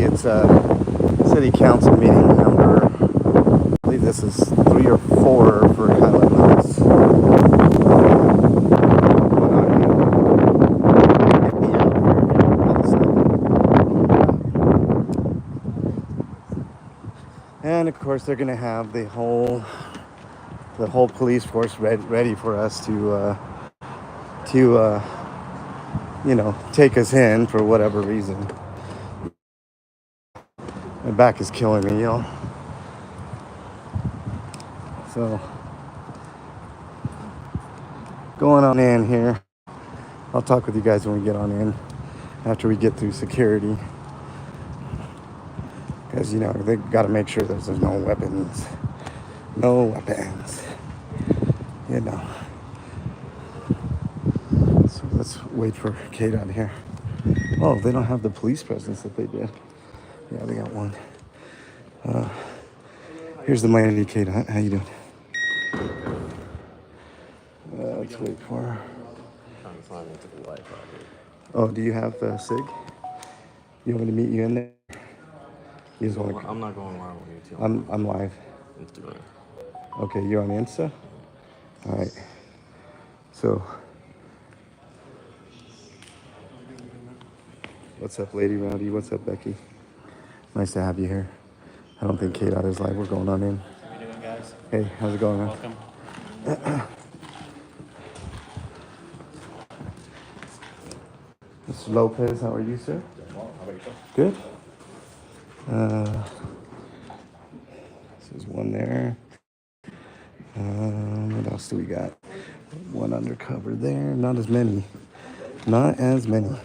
it's a city council meeting number, I believe this is 3 or 4 for Highland Mills. And of course they're gonna have the whole police force ready for us to you know, take us in for whatever reason. My back is killing me, y'all. So, going on in here. I'll talk with you guys when we get on in, after we get through security. Because, you know, they got to make sure there's no weapons. No weapons. You know. So let's wait for Kate out here. Oh, they don't have the police presence that they did. Yeah, they got one. Here's the lady, Kate. How you doing? Let's wait for her. Oh, do you have SIG? You want me to meet you in there? I'm not going live on YouTube. I'm live. Instagram. Okay, you're on Insta? All right. So, what's up, Lady Rowdy? What's up, Becky? Nice to have you here. I don't think Kate out is live. We're going on in. How you doing, guys? Hey, how's it going, man? Welcome. Mr. Lopez, how are you, sir? Well, how about yourself? Good. There's one there. What else do we got? One undercover there. Not as many. Not as many.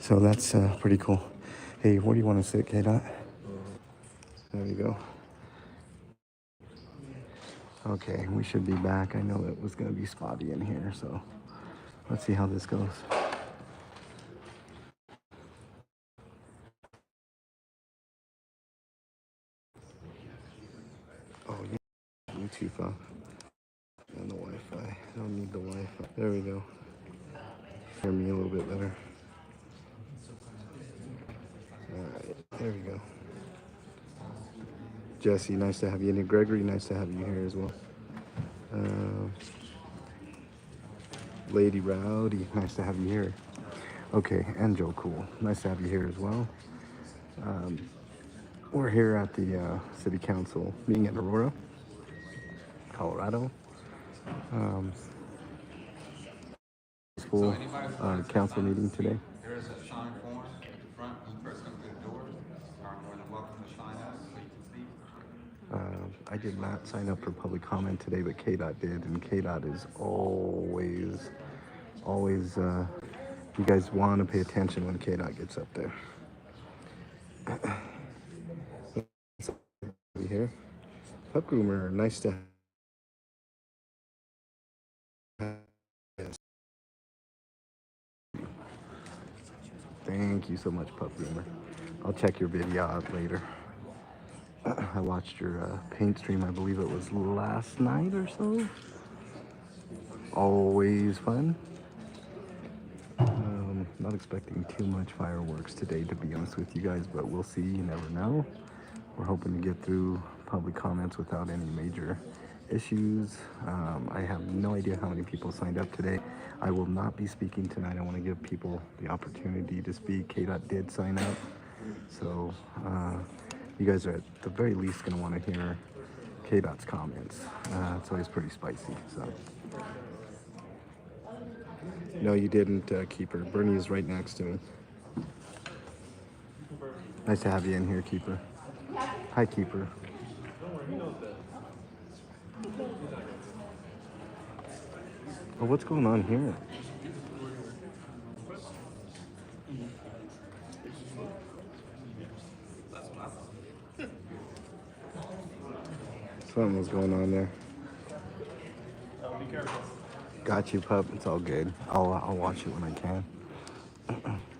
So that's pretty cool. Hey, where do you want to sit, K-Dot? There you go. Okay, we should be back. I know it was going to be spotty in here, so let's see how this goes. Oh, yeah. Bluetooth off. And the Wi-Fi. I don't need the Wi-Fi. There we go. Hear me a little bit better. Alright, there we go. Jesse, nice to have you in here. Gregory, nice to have you here as well. Lady Rowdy, nice to have you here. Okay, and Joe Cool, nice to have you here as well. We're here at the City Council meeting in Aurora, Colorado. School council meeting today. There is a shine form at the front when you first come through the doors. Are more than welcome to sign up so you can speak. I did not sign up for public comment today, but KDOT did, and KDOT is always, you guys want to pay attention when KDOT gets up there. Here, Pup Groomer, nice to have you. Thank you so much, Pup Groomer. I'll check your video out later. I watched your paint stream, I believe it was last night or so. Always fun. Not expecting too much fireworks today, to be honest with you guys, but we'll see, you never know. We're hoping to get through public comments without any major issues. I have no idea how many people signed up today. I will not be speaking tonight. I want to give people the opportunity to speak. KDOT did sign up, so you guys are at the very least going to want to hear KDOT's comments. It's always pretty spicy. So, no, you didn't, Keeper. Bernie is right next to me. Nice to have you in here, Keeper. Hi, Keeper. Oh, what's going on here? Something was going on there. Be careful. Got you, pup. It's all good. I'll watch it when I can.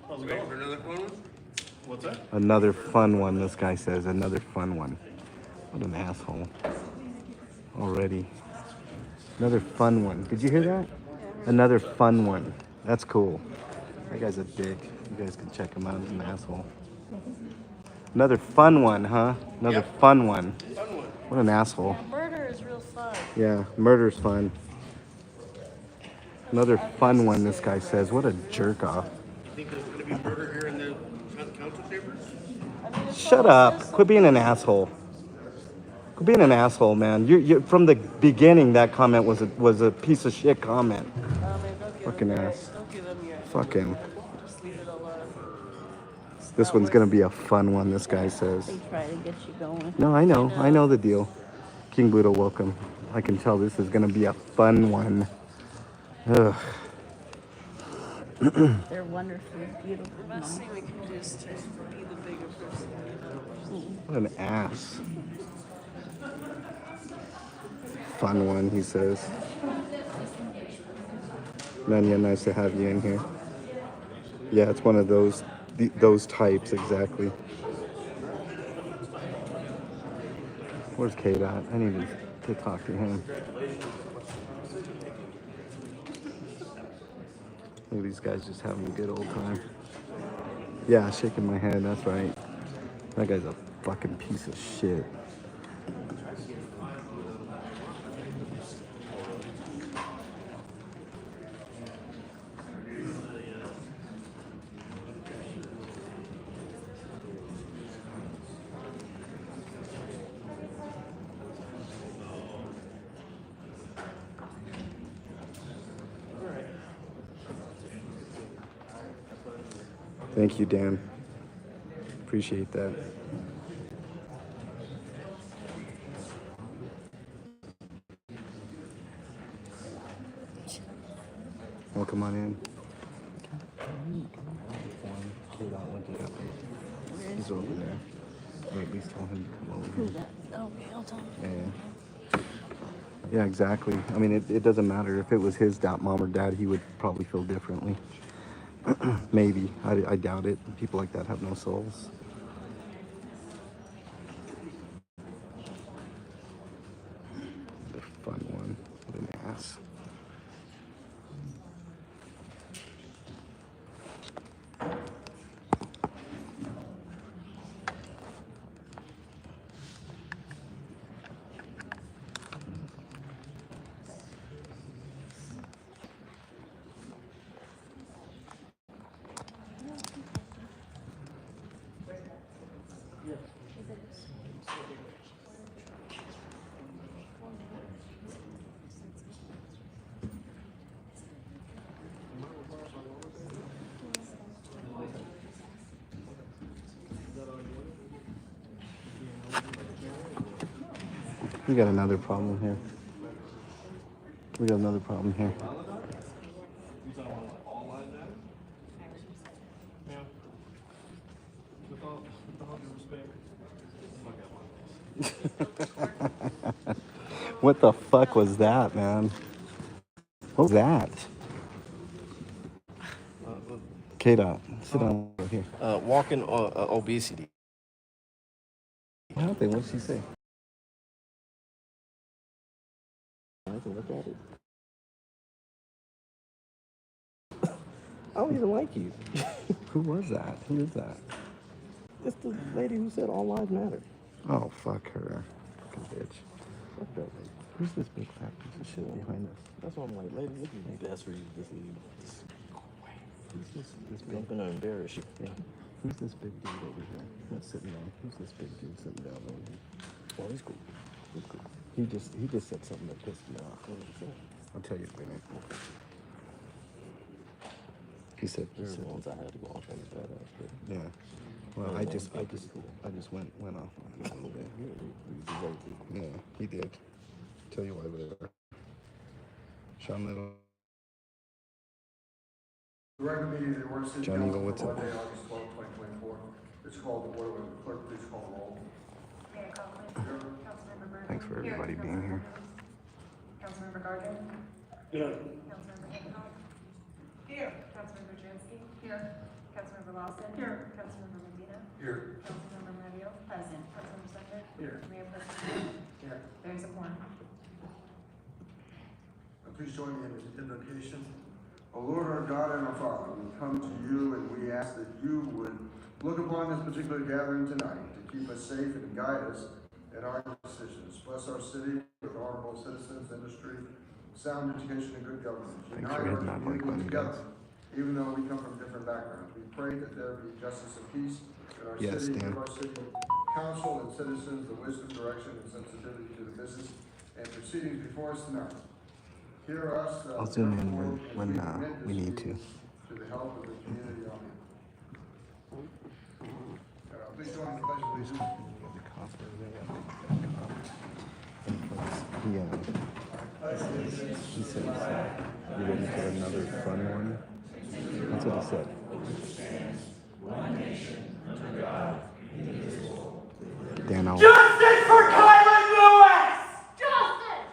How's it going? For another fun one? What's that? Another fun one, this guy says. Another fun one. What an asshole. Already. Another fun one. Did you hear that? Another fun one. That's cool. That guy's a dick. You guys can check him out. He's an asshole. Another fun one, huh? Another fun one. Fun one. What an asshole. Yeah, murder is real fun. Yeah, murder's fun. Another fun one, this guy says. What a jerk off. You think there's gonna be murder here in the council chambers? I mean, if Shut someone up. says Quit being an something- asshole. Quit being an asshole, man. You from the beginning, that comment was a piece of shit comment. I mean, don't give Fucking them your, ass. don't give them your. Fuck him. Just leave it alone. This one's gonna be a fun one, this guy says. They try to get you going. No, I know the deal. King Buddha, welcome. I can tell this is gonna be a fun one. Ugh. They're wonderfully beautiful. The best thing we can do is to be the bigger person. What an ass. Fun one, he says. Manya, nice to have you in here. Yeah, it's one of those types, exactly. Where's Kate at? I need to talk to him. Look at these guys just having a good old time. Yeah, shaking my head, that's right. That guy's a fucking piece of shit. Thank you, Dan. Appreciate that. Welcome on in. He's over there. Or at least tell him to come over here. Okay, I'll tell them. Yeah, exactly. I mean, it doesn't matter. If it was his mom or dad, he would probably feel differently. Maybe. I doubt it. People like that have no souls. The fun one. What an ass. We got another problem here. We got another problem here. What the fuck was that, man? What was that? K-Dot, sit down over here. Walking obesity. What happened? What did she say? I have to look at it. I don't even like you. Who was that? Who is that? It's the lady who said all lives matter. Oh, fuck her. Fucking bitch. Fuck that lady. Who's this big fat piece of shit behind us? That's why I'm like, lady, this is best for you. This is Who's this big? I'm gonna embarrass you. Yeah. Who's this big dude over here? That's sitting down. Who's this big dude sitting down over here? Oh, he's cool. He's cool. He just said something that pissed me off. What did he say? I'll tell you in a minute. He said. There's ones I had to go off on his badass, but Yeah. Well, I just went off on him a little bit. you deserve it. Yeah, he did. Tell you why later. Sean Little. The regular meeting of the Aurora City Johnny, Council what's for up? Monday, August 12, 2024. It's called the order of the clerk, please call the roll. Mayor Conklin. Councilmember Burton. Thanks for everybody being here. Councilmember Gardner. Here. Councilmember Hancock. Here. Councilmember Jansky. Here. Councilmember Lawson. Here. Councilmember Medina. Here. Councilmember Mario. Present. Councilmember Sunder. Here. Mayor Pro Tem. Here. There's a quorum. Please join me in the invocation. O Lord our God and our Father, we come to you and we ask that you would look upon this particular gathering tonight to keep us safe and guide us in our decisions. Bless our city with honorable citizens, industry, sound education, and good government. Thanks Unite for our hitting that like community button, guys. together, even though we come from different backgrounds. We pray that there be justice and peace in our Yes, city, Dan. give our city council and citizens the wisdom, direction, and sensitivity to the business and proceedings before us tonight. Hear us. I'll zoom in therefore, as when commit we this need to. meeting to the health of the community. Amen. Please join in the pledge of allegiance. He said, you ready for another fun one? That's what he said. Dan, I'll, Justice for Kylan Lewis! Justice!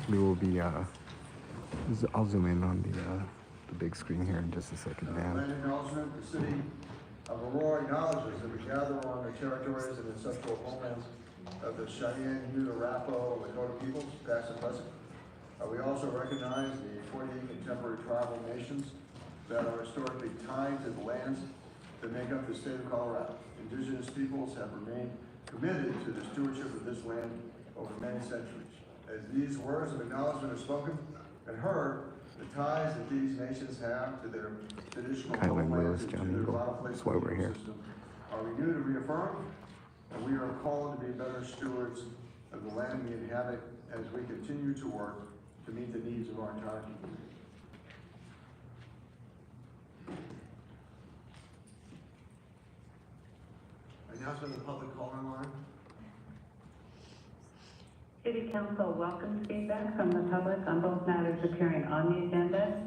we will be, I'll zoom in on the big screen here in just a second, Dan. Land acknowledgement, the city of Aurora acknowledges that we gather on the territories and ancestral homelands of the Cheyenne, Ute, Arapaho, and Lakota peoples, past and present. We also recognize the 48 contemporary tribal nations that are historically tied to the lands that make up the state of Colorado. Indigenous peoples have remained committed to the stewardship of this land over many centuries. As these words of acknowledgement are spoken and heard, the ties that these nations have to their traditional Kylan homelands Lewis, and to John their Eagle. vital place That's why in the we're here. ecosystem are renewed and reaffirmed, and we are called to be better stewards of the land we inhabit as we continue to work to meet the needs of our entire community. Announcement of the public call-in line. City Council welcomes feedback from the public on both matters appearing on the agenda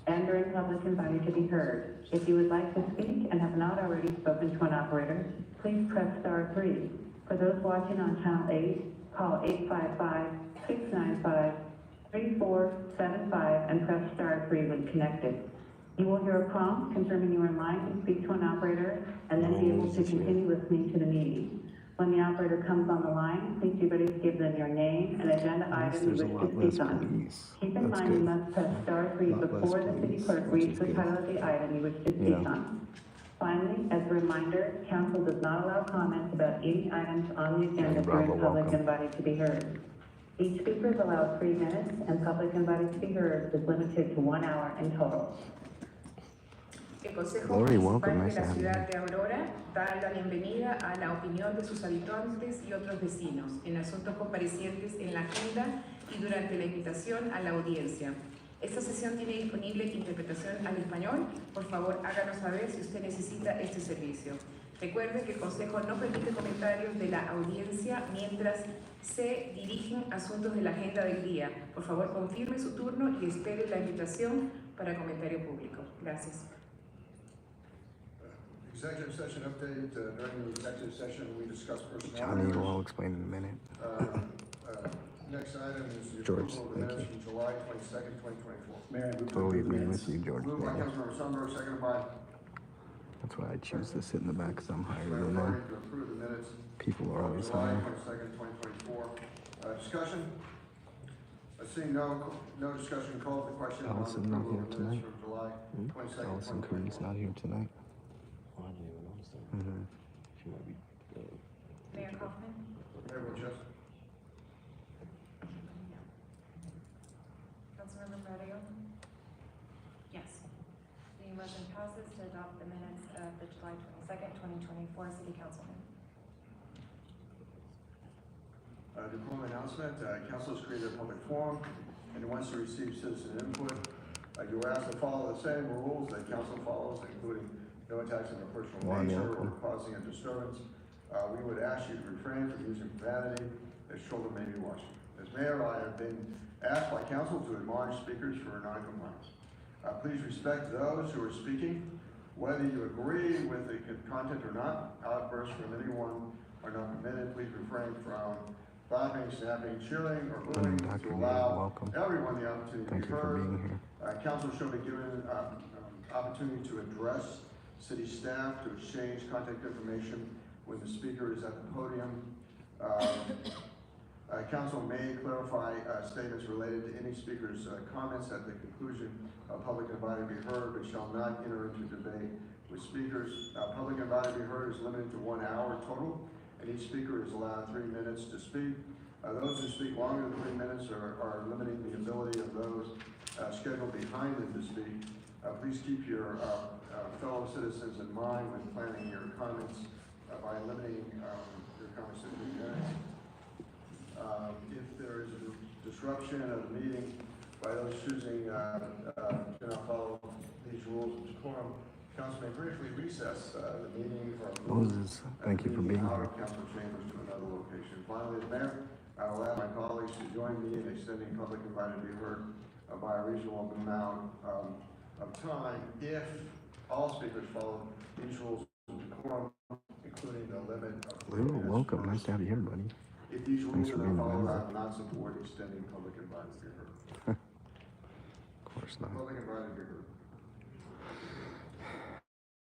and during public invited to be heard. If you would like to speak and have not already spoken to an operator, please press *3. For those watching on Channel 8, call 855-695-3475 and press *3 when connected. You will hear a prompt confirming you are in line to speak to an operator and then be able to continue listening to the meeting. When the operator comes on the line, please be ready to give them your name and agenda item you There's a wish lot to less speak on. police. Keep in That's mind you good. must press *3 Lot less before the city police, clerk which reads is the good. title of the item you wish to speak Yeah. on. Finally, as a reminder, council does not allow comments about any items on the agenda Hey, Bravo, during public welcome. invited to be heard. Each speaker is allowed 3 minutes, and public invited to be heard is limited to 1 hour in total. El Consejo Glory, Municipal welcome. de Nice to la have you ciudad de Aurora da la bienvenida a la opinión de sus habitantes y otros vecinos en asuntos comparecientes en la agenda y durante la invitación a la audiencia. Esta sesión tiene disponible interpretación al español. Por favor, háganos saber si usted necesita este servicio. Recuerde que el Consejo no permite comentarios de la audiencia mientras se dirigen asuntos de la agenda del día. Por favor, confirme su turno y espere la invitación para comentario público. Gracias. Executive session update. During the executive session, we discussed personnel John Eagle, matters. I'll explain in a minute. Next item is the George, approval of the thank minutes you. from July 22nd, 2024. Mayor, I move to Totally approve agree minutes. with you, George. Moved by Daniel. Councilmember Sundberg, seconded by That's why I choose to sit in the back, because I'm higher Mayor than Barney them. to approve the minutes People are of always July higher. 22nd, 2024. Discussion. Seeing no discussion, called the question on Allison not approval here of the minutes tonight? from July 22nd, Allison Cooney's 2024. not here tonight. Oh, I didn't even notice that. She might be, Mayor Kaufman? Mayor Winchester. Councilmember Patio? Yes. The motion passes to adopt the minutes of the July 22nd, 2024 City Council meeting. Decorum announcement. Council has created a public forum and wants to receive citizen input. You are asked to follow the same rules that council follows, including no attacks on your personal Juan, nature or welcome. causing a disturbance. We would ask you to refrain from using profanity, as children may be watching. As mayor, I have been asked by council to admonish speakers for non-compliance. Please respect those who are speaking, whether you agree with the content or not. Outbursts from anyone are not permitted. Please refrain from clapping, snapping, cheering, or booing Dr. to Neal, allow welcome. everyone the opportunity to Thank be you for heard. being here. Council shall be given opportunity to address city staff, to exchange contact information when the speaker is at the podium. Council may clarify statements related to any speaker's comments at the conclusion of public and invited to be heard, but shall not enter into debate with speakers. Public and invited to be heard is limited to 1 hour total, and each speaker is allowed 3 minutes to speak. Those who speak longer than 3 minutes are limiting the ability of those scheduled behind them to speak. Please keep your fellow citizens in mind when planning your comments by limiting your comments to 3 minutes. If there is a disruption of the meeting by those choosing to not follow these rules of decorum, council may briefly recess the meeting or Moses, thank you for being out here. of council chambers to another location. Finally, as mayor, I will ask my colleagues to join me in extending public invited to be heard by a reasonable amount of time if all speakers follow these rules of decorum, including the limit of 3 Lou, minutes. welcome. Nice to have you here, buddy. If these rules Thanks are for not being a followed, member. I will not support extending public invited to be heard. Of course not. Public invited to be heard.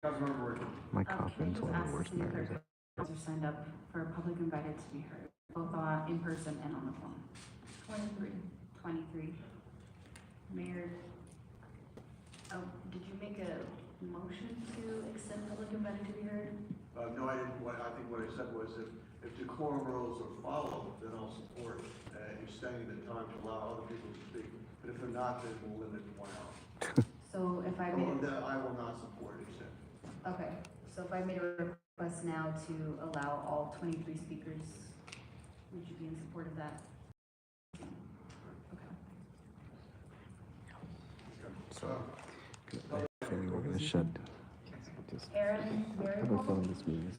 Councilmember Rickman. My Can I coughing's just one of ask the worst the city matters. clerk if are signed up for public invited to be heard, both in person and on the phone? 23. 23. Mayor, did you make a motion to extend public invited to be heard? No, I didn't. I think what I said was if decorum rules are followed, then I'll support extending the time to allow other people to speak. But if they're not, then we'll limit it to 1 hour. So if I made, I will not support extending. okay, so if I made a request now to allow all 23 speakers, would you be in support of that? Okay. So, I think we're gonna shut. Just Aaron, Mary have a phone this meeting.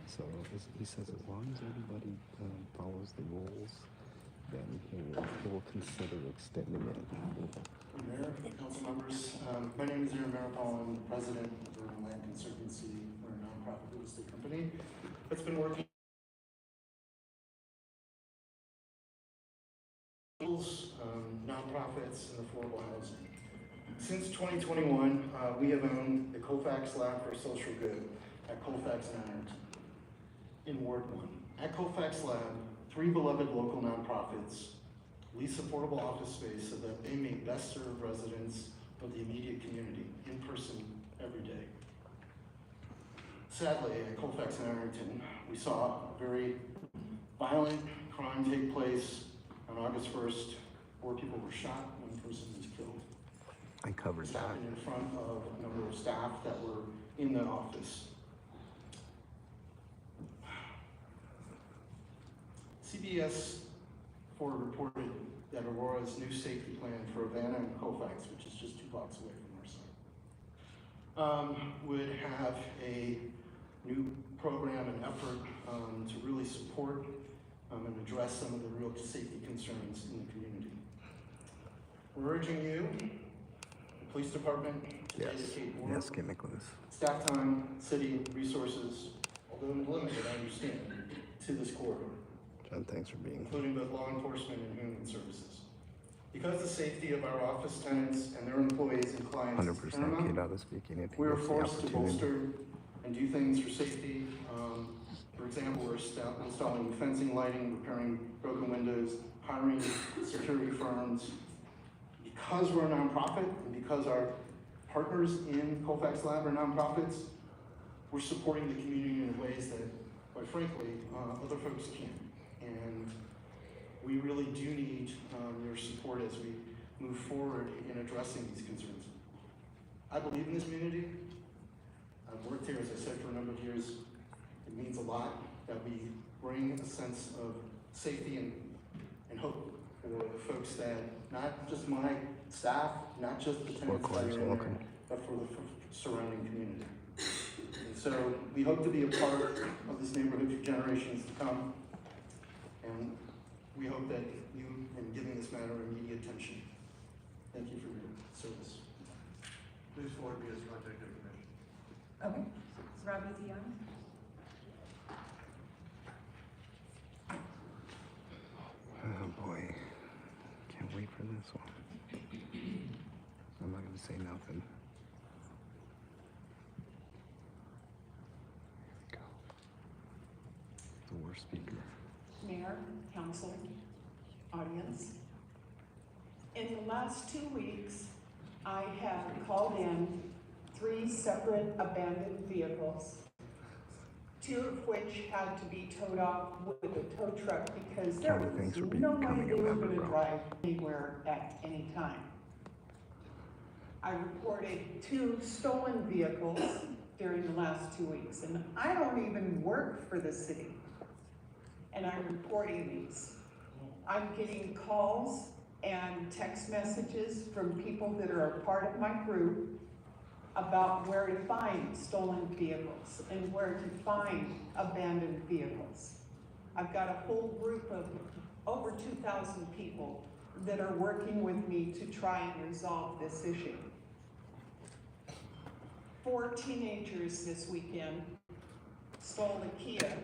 So he says as long as everybody follows the rules, then he will consider extending it. Mayor, council members, my name is Aaron Maripal. I'm the president of Urban Land Conservancy. We're a nonprofit real estate company that's been working nonprofits and affordable housing. Since 2021, we have owned the Colfax Lab for Social Good at Colfax and Ironton in Ward 1. At Colfax Lab, 3 beloved local nonprofits lease affordable office space so that they may best serve residents of the immediate community in person every day. Sadly, at Colfax and Ironton, we saw a very violent crime take place on August 1st. 4 people were shot, 1 person was killed. I covered This that. happened in front of a number of staff that were in the office. CBS 4 reported that Aurora's new safety plan for Havana and Colfax, which is just 2 blocks away from our site, would have a new program and effort to really support and address some of the real safety concerns in the community. We're urging you, the police department, to dedicate more Yes, get Nicholas. staff time, city resources, although limited, I understand, to this corridor, John, thanks for being here. including both law enforcement and human services. Because the safety of our office tenants and their employees and clients is 100% paramount, kid out of speaking if he we are gets the forced to opportunity. bolster and do things for safety. For example, we're installing fencing, lighting, repairing broken windows, hiring security firms. Because we're a nonprofit and because our partners in Colfax Lab are nonprofits, we're supporting the community in ways that, quite frankly, other folks can't. And we really do need your support as we move forward in addressing these concerns. I believe in this community. I've worked here, as I said, for a number of years. It means a lot that we bring a sense of safety and hope for the folks that, not just my staff, not just the tenants that are in there, but for the surrounding community. And so we hope to be a part of this neighborhood for generations to come. And we hope that you are giving this matter immediate attention. Thank you for your service. Please forward me his contact information. Okay. Is Robbie Dion? Oh boy, can't wait for this one. I'm not gonna say nothing. Here we go. more speaker. Mayor, council, audience. In the last 2 weeks, I have called in 3 separate abandoned vehicles, 2 of which had to be towed off with a tow truck because there Kelly, was thanks for no way becoming a they were member, going to bro. drive anywhere at any time. I reported 2 stolen vehicles during the last 2 weeks, and I don't even work for the city. And I'm reporting these. I'm getting calls and text messages from people that are a part of my group about where to find stolen vehicles and where to find abandoned vehicles. I've got a whole group of over 2,000 people that are working with me to try and resolve this issue. 4 teenagers this weekend stole a Kia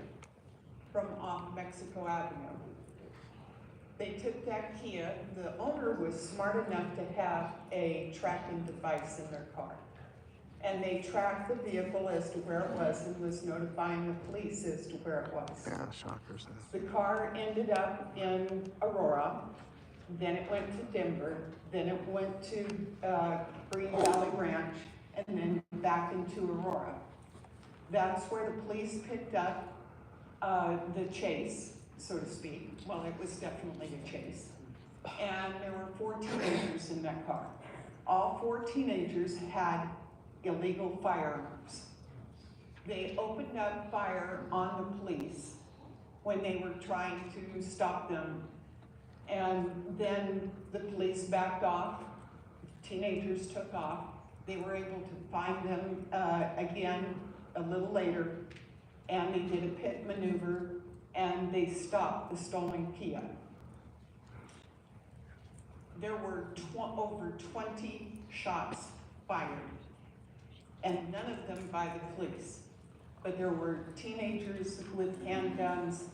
from off Mexico Avenue. They took that Kia. The owner was smart enough to have a tracking device in their car. And they tracked the vehicle as to where it was and was notifying the police as to where it was. Yeah, shockers. The car ended up in Aurora, then it went to Denver, then it went to Green Valley Ranch, and then back into Aurora. That's where the police picked up the chase, so to speak. Well, it was definitely a chase. And there were 4 teenagers in that car. All 4 teenagers had illegal firearms. They opened up fire on the police when they were trying to stop them. And then the police backed off. Teenagers took off. They were able to find them again a little later, and they did a pit maneuver, and they stopped the stolen Kia. There were over 20 shots fired, and none of them by the police. But there were teenagers with handguns,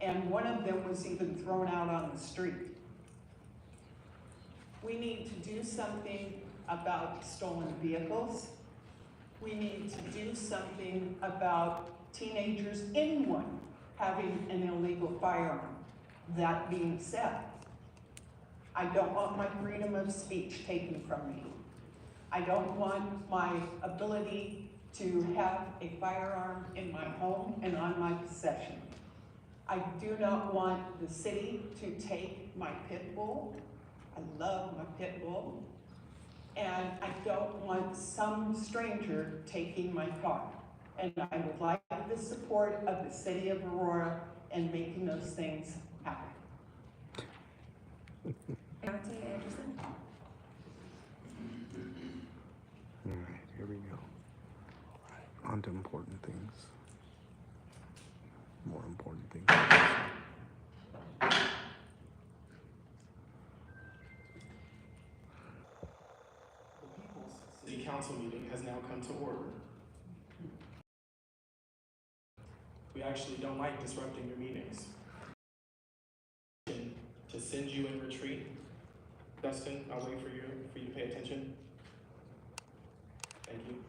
and one of them was even thrown out on the street. We need to do something about stolen vehicles. We need to do something about teenagers, anyone having an illegal firearm. That being said, I don't want my freedom of speech taken from me. I don't want my ability to have a firearm in my home and on my possession. I do not want the city to take my pit bull. I love my pit bull. And I don't want some stranger taking my car. And I would like the support of the city of Aurora in making those things happen. Anderson? All right, here we go. On to important things. More important things. City Council meeting has now come to order. We actually don't like disrupting your meetings. To send you in retreat. Dustin, I'll wait for you to pay attention. Thank you.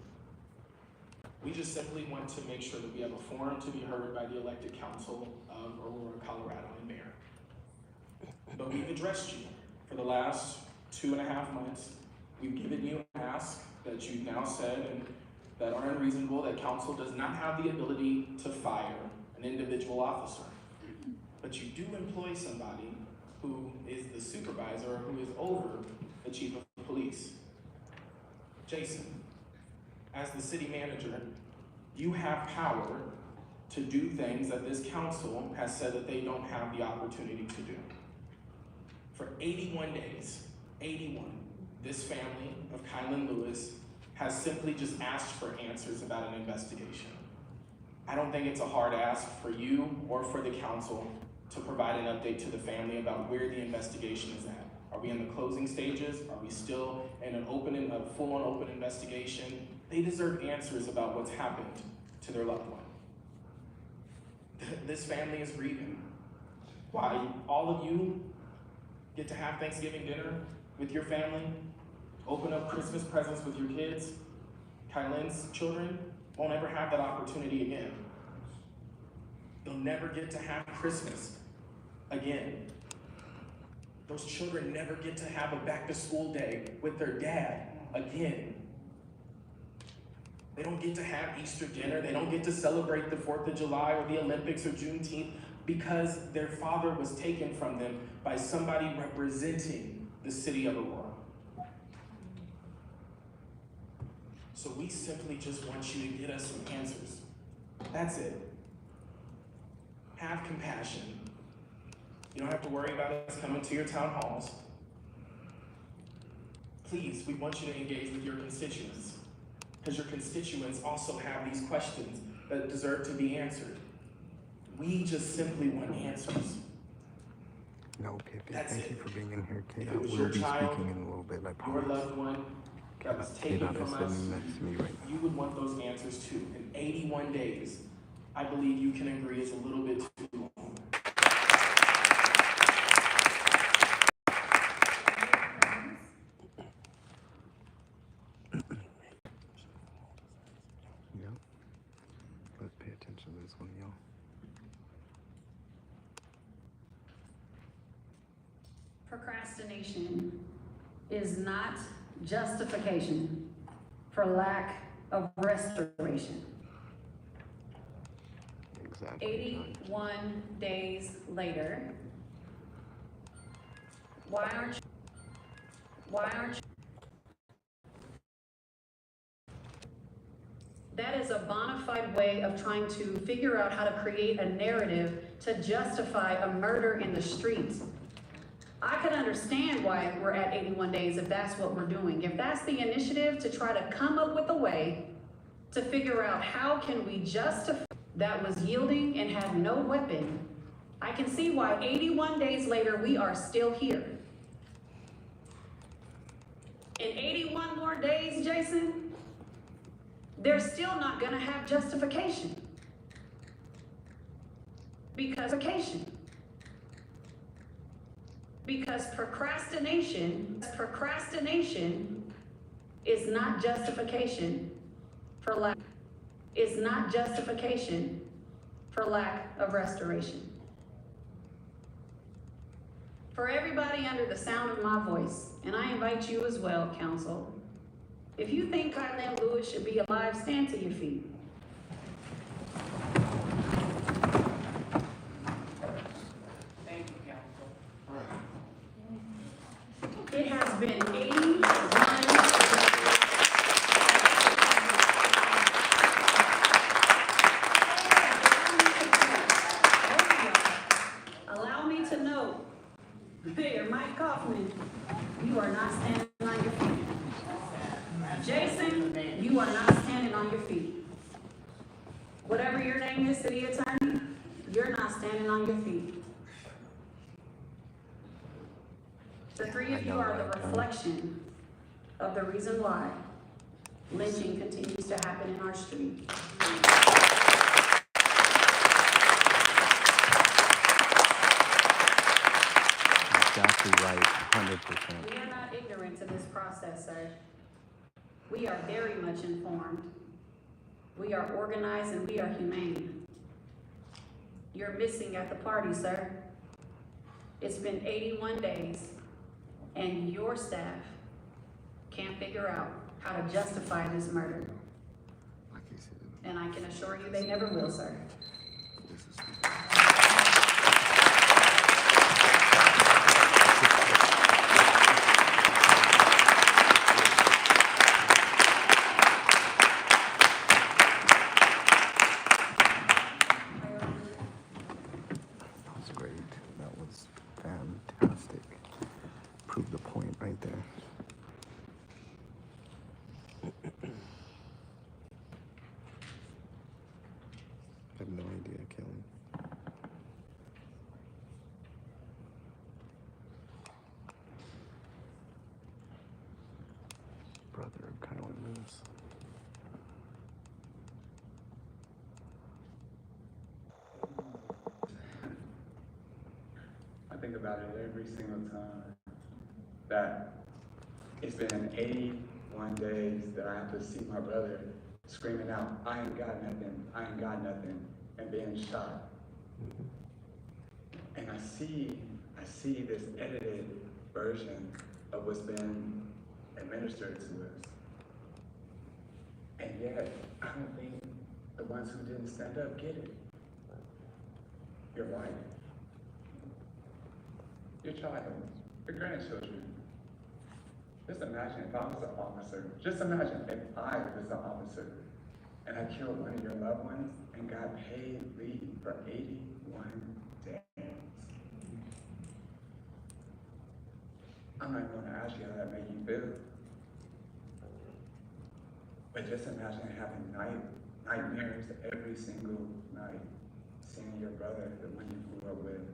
We just simply want to make sure that we have a forum to be heard by the elected council of Aurora, Colorado, and mayor. But we've addressed you for the last 2.5 months. We've given you an ask that you've now said and that are unreasonable, that council does not have the ability to fire an individual officer. But you do employ somebody who is the supervisor, who is over the chief of police. Jason, as the city manager, you have power to do things that this council has said that they don't have the opportunity to do. For 81 days, 81, this family of Kylan Lewis has simply just asked for answers about an investigation. I don't think it's a hard ask for you or for the council to provide an update to the family about where the investigation is at. Are we in the closing stages? Are we still in a full-on open investigation? They deserve answers about what's happened to their loved one. This family is grieving. Why all of you get to have Thanksgiving dinner with your family, open up Christmas presents with your kids. Kylan's children won't ever have that opportunity again. They'll never get to have Christmas again. Those children never get to have a back to school day with their dad again. They don't get to have Easter dinner. They don't get to celebrate the 4th of July or the Olympics or Juneteenth because their father was taken from them by somebody representing the city of Aurora. So we simply just want you to get us some answers. That's it. Have compassion. You don't have to worry about us coming to your town halls. Please, we want you to engage with your constituents, because your constituents also have these questions that deserve to be answered. We just simply want answers. No, Pepe, That's thank it. you for being in here, Kate. If I it was will your be child, speaking in a little bit, I Your promise. loved one that was taken Kate from is us, sitting next to me right now. you would want those answers too. In 81 days, I believe you can agree is a little bit too long. Yep. Let's pay attention to this one, y'all. Procrastination is not justification for lack of restoration. Exactly. 81 days later, why aren't you? That is a bona fide way of trying to figure out how to create a narrative to justify a murder in the streets. I could understand why we're at 81 days if that's what we're doing. If that's the initiative to try to come up with a way to figure out how can we justify that was yielding and had no weapon, I can see why 81 days later we are still here. In 81 more days, Jason, they're still not gonna have justification. Because procrastination is not justification for lack of restoration. For everybody under the sound of my voice, and I invite you as well, council, if you think Kylan Lewis should be alive, stand to your feet. Thank you, council. It has been 81 Allow me to note, Mayor Mike Kaufman, you are not standing on your feet. Jason, you are not standing on your feet. Whatever your name is, city attorney, you're not standing on your feet. The three of you are the reflection of the reason why lynching continues to happen in our street. Exactly right, 100%. We are not ignorant to this process, sir. We are very much informed. We are organized and we are humane. You're missing at the party, sir. It's been 81 days and your staff can't figure out how to justify this murder. And I can assure you they never will, sir. That was great. That was fantastic. Proved the point right there. I have no idea, Kelly. Brother of Kylan Lewis. I think about it every single time that it's been 81 days that I have to see my brother screaming out, I ain't got nothing, and being shot And I see this edited version of what's been administered to us. And yet, I don't think the ones who didn't stand up get it. Your wife, your child, your grandchildren. Just imagine if I was an officer. Just imagine if I was an officer and I killed one of your loved ones and got paid leave for 81 days. I'm not even gonna ask you how that made you feel. But just imagine having nightmares every single night, seeing your brother, the one you grew up with,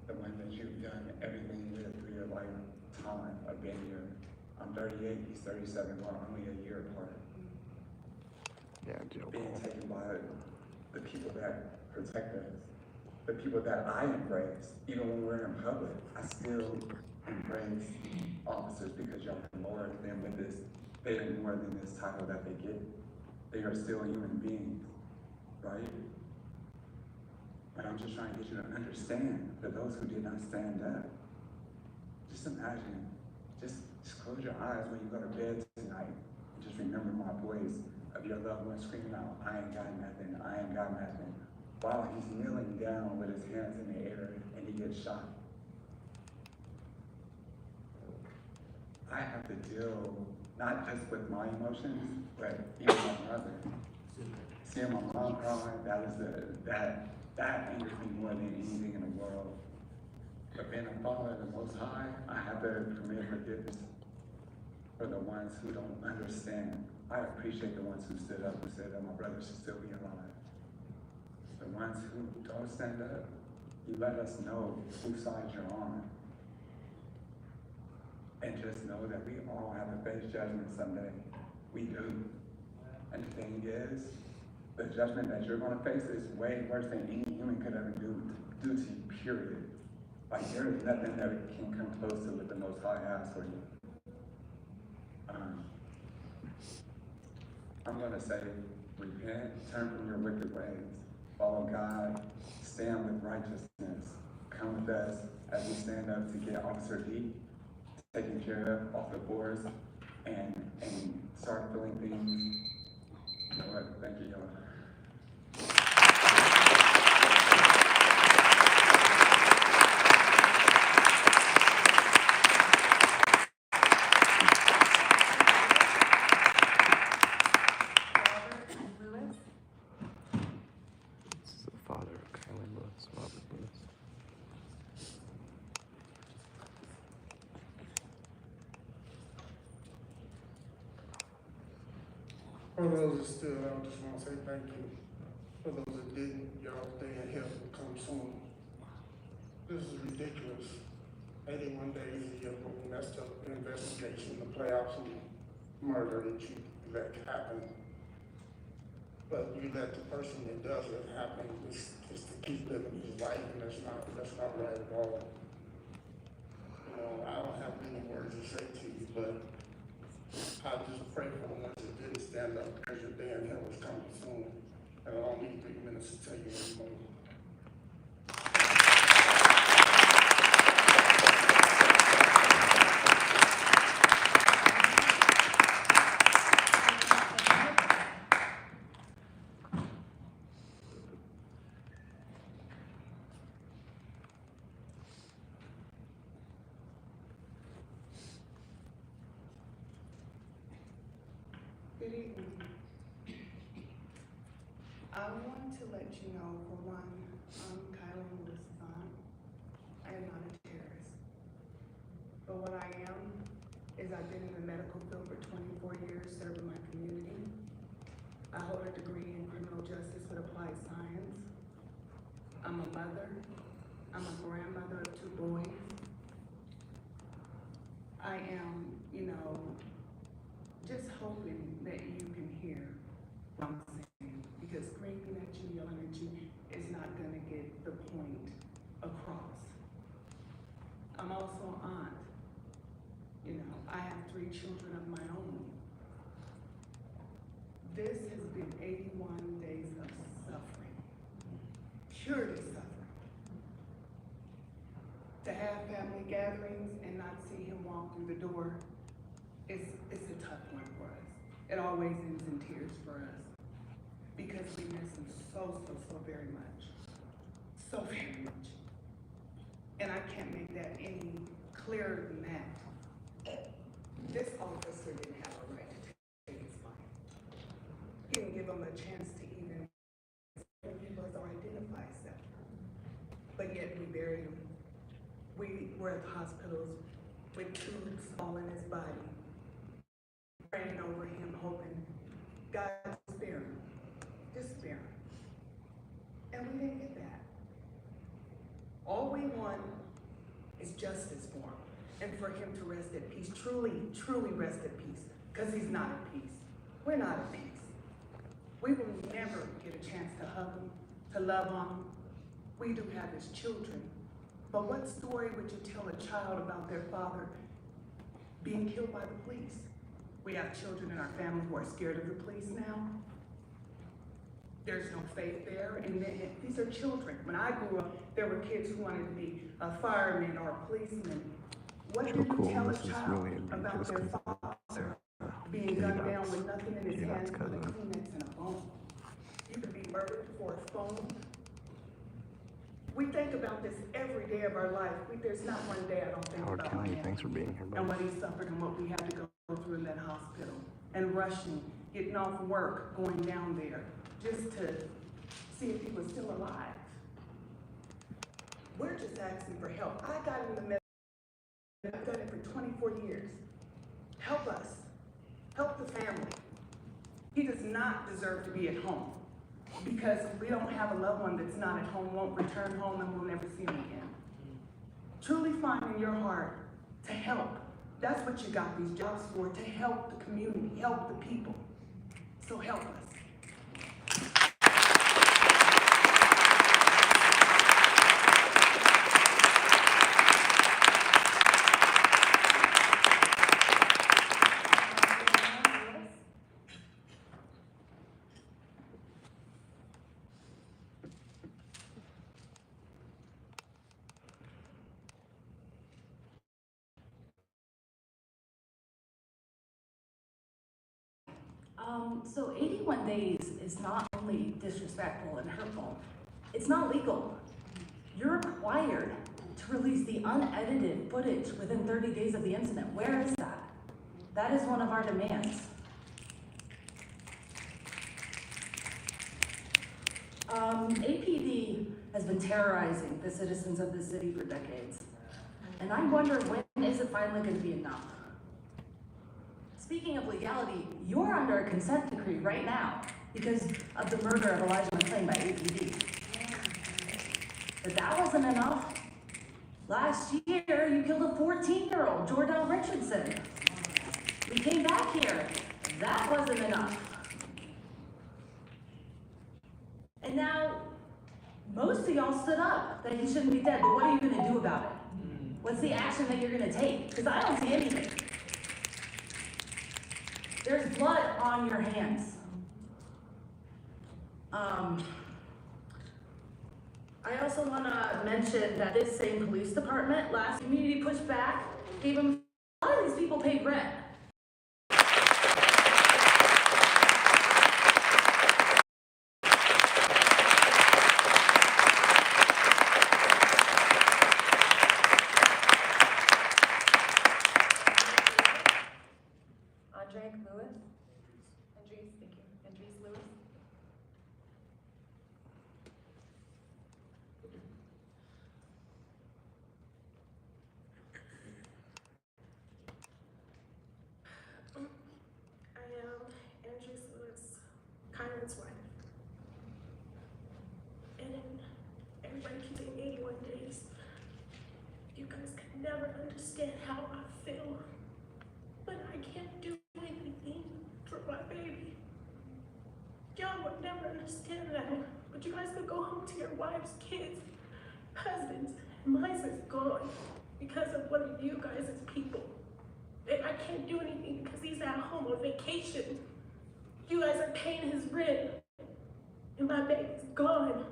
the one that you've done everything with through your lifetime of being here. I'm 38, he's 37, we're only a year apart. Yeah, Joe. Being taken by the people that protect us, the people that I embrace, even when we're in public, I still embrace officers because y'all are more than with this, they are more than this title that they get. They are still human beings, right? But I'm just trying to get you to understand, for those who did not stand up, just imagine, just close your eyes when you go to bed tonight. And just remember my voice of your loved one screaming out, I ain't got nothing, I ain't got nothing. While he's kneeling down with his hands in the air and he gets shot. I have to deal not just with my emotions, but even my mother. Seeing my mom cry, that angers me more than anything in the world. But being a father of the Most High, I have to permit forgiveness for the ones who don't understand. I appreciate the ones who stood up and said that my brother should still be alive. The ones who don't stand up, you let us know whose side you're on. And just know that we all have to face judgment someday. We do. And the thing is, the judgment that you're gonna face is way worse than any human could ever do to you, period. Like there is nothing that can come close to what the Most High has for you. I'm gonna say, repent, turn from your wicked ways, follow God, stand with righteousness, come with us as we stand up to get Officer D taken care of off the boards and start feeling things. You know what? Thank you, y'all. This is the father of Kylan Lewis, Robert Lewis. For those that stood out, I just want to say thank you. For those that didn't, y'all stay in help will come soon. This is ridiculous. 81 days a year for a messed up investigation to play out some murder that you let happen. But you let the person that does it happen just to keep living his life, and that's not right at all. You know, I don't have many words to say to you, but I just pray for the ones that didn't stand up because your day in hell is coming soon. And I don't need 3 minutes to tell you anymore. Good evening. I want to let you know, for one, I'm Kylan Lewis' son. I am not a terrorist. But what I am is I've been in the medical field for 24 years serving my community. I hold a degree in criminal justice with applied science. I'm a mother. I'm a grandmother of 2 boys. I am, just hoping that you can hear what I'm saying, because screaming at you, yelling at you is not gonna get the point across. I'm also an aunt. I have 3 children of my own. This has been 81 days of suffering, purely suffering. door, it's a tough one for us. It always ends in tears for us because we miss him so very much. So very much. And I can't make that any clearer than that. This officer didn't have a right to take his life. He didn't give him a chance to even give us or identify himself. But yet we buried him. We were at the hospitals with tubes all in his body, praying over him, hoping God would spare him. Just spare him. And we didn't get that. All we want is justice for him and for him to rest at peace, truly rest at peace, because he's not at peace. We're not at peace. We will never get a chance to hug him, to love on him. We do have his children, but what story would you tell a child about their father being killed by the police? We have children in our family who are scared of the police now. There's no faith there, and these are children. When I grew up, there were kids who wanted to be a fireman or a policeman. What do you tell a child about their father being gunned down with nothing in his hand but a Kleenex and a phone? You could be murdered for a phone. We think about this every day of our life. There's not one day I don't think Howard about County, him thanks for being here, buddy. and what he suffered and what we had to go through in that hospital, and rushing, getting off work, going down there just to see if he was still alive. We're just asking for help. I got in the middle. I've done it for 24 years. Help us. Help the family. He does not deserve to be at home because we don't have a loved one that's not at home, won't return home, and we'll never see him again. Truly find in your heart to help. That's what you got these jobs for, to help the community, help the people. So help us. So 81 days is not only disrespectful and hurtful, it's not legal. You're required to release the unedited footage within 30 days of the incident. Where is that? That is one of our demands. APD has been terrorizing the citizens of the city for decades. And I wonder, when is it finally going to be enough? Speaking of legality, you're under a consent decree right now because of the murder of Elijah McClain by APD. But that wasn't enough. Last year, you killed a 14-year-old, Jordell Richardson. We came back here. That wasn't enough. And now, most of y'all stood up that he shouldn't be dead, but what are you gonna do about it? What's the action that you're gonna take? Because I don't see anything. There's blood on your hands. I also want to mention that this same police department, last community pushback, gave them, a lot of these people paid rent. Wife. And everybody keeps saying 81 days. You guys can never understand how I feel, but I can't do anything for my baby. Y'all would never understand that, but you guys could go home to your wives, kids, husbands, and mine is gone because of one of you guys as people. And I can't do anything because he's at home on vacation. You guys are paying his rent, and my baby's gone.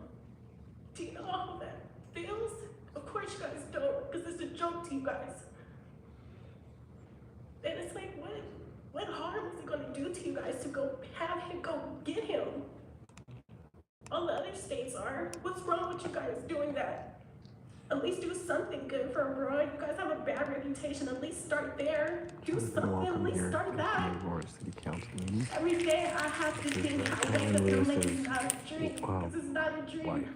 Do you know how that feels? Of course you guys don't, because it's a joke to you guys. What harm is it gonna do to you guys to go have him go get him? All the other states are. What's wrong with you guys doing that? At least do something good for Aurora. You guys have a bad reputation. At least start there. Do something. At least start that. Aurora City Council meeting. Every day I have to think, I wake up and like, it's not a dream. This is not a dream.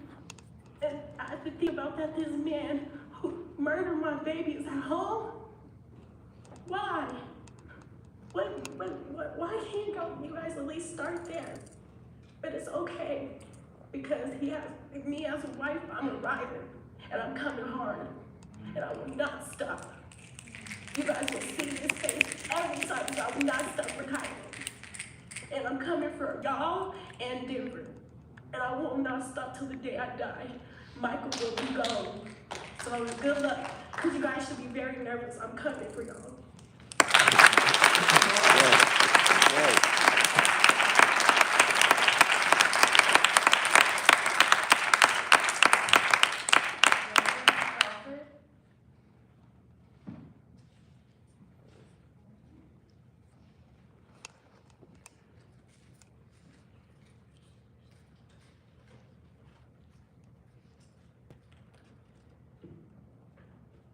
And I have to think about that this man who murdered my baby is at home. Why? Why can't you guys at least start there? But it's okay, because he has, me as a wife, I'm a rider, and I'm coming hard, and I will not stop. You guys will see this face every time, I will not stop for Kylie. And I'm coming for y'all and Denver, and I will not stop till the day I die. Michael will be gone. So good luck, because you guys should be very nervous. I'm coming for y'all.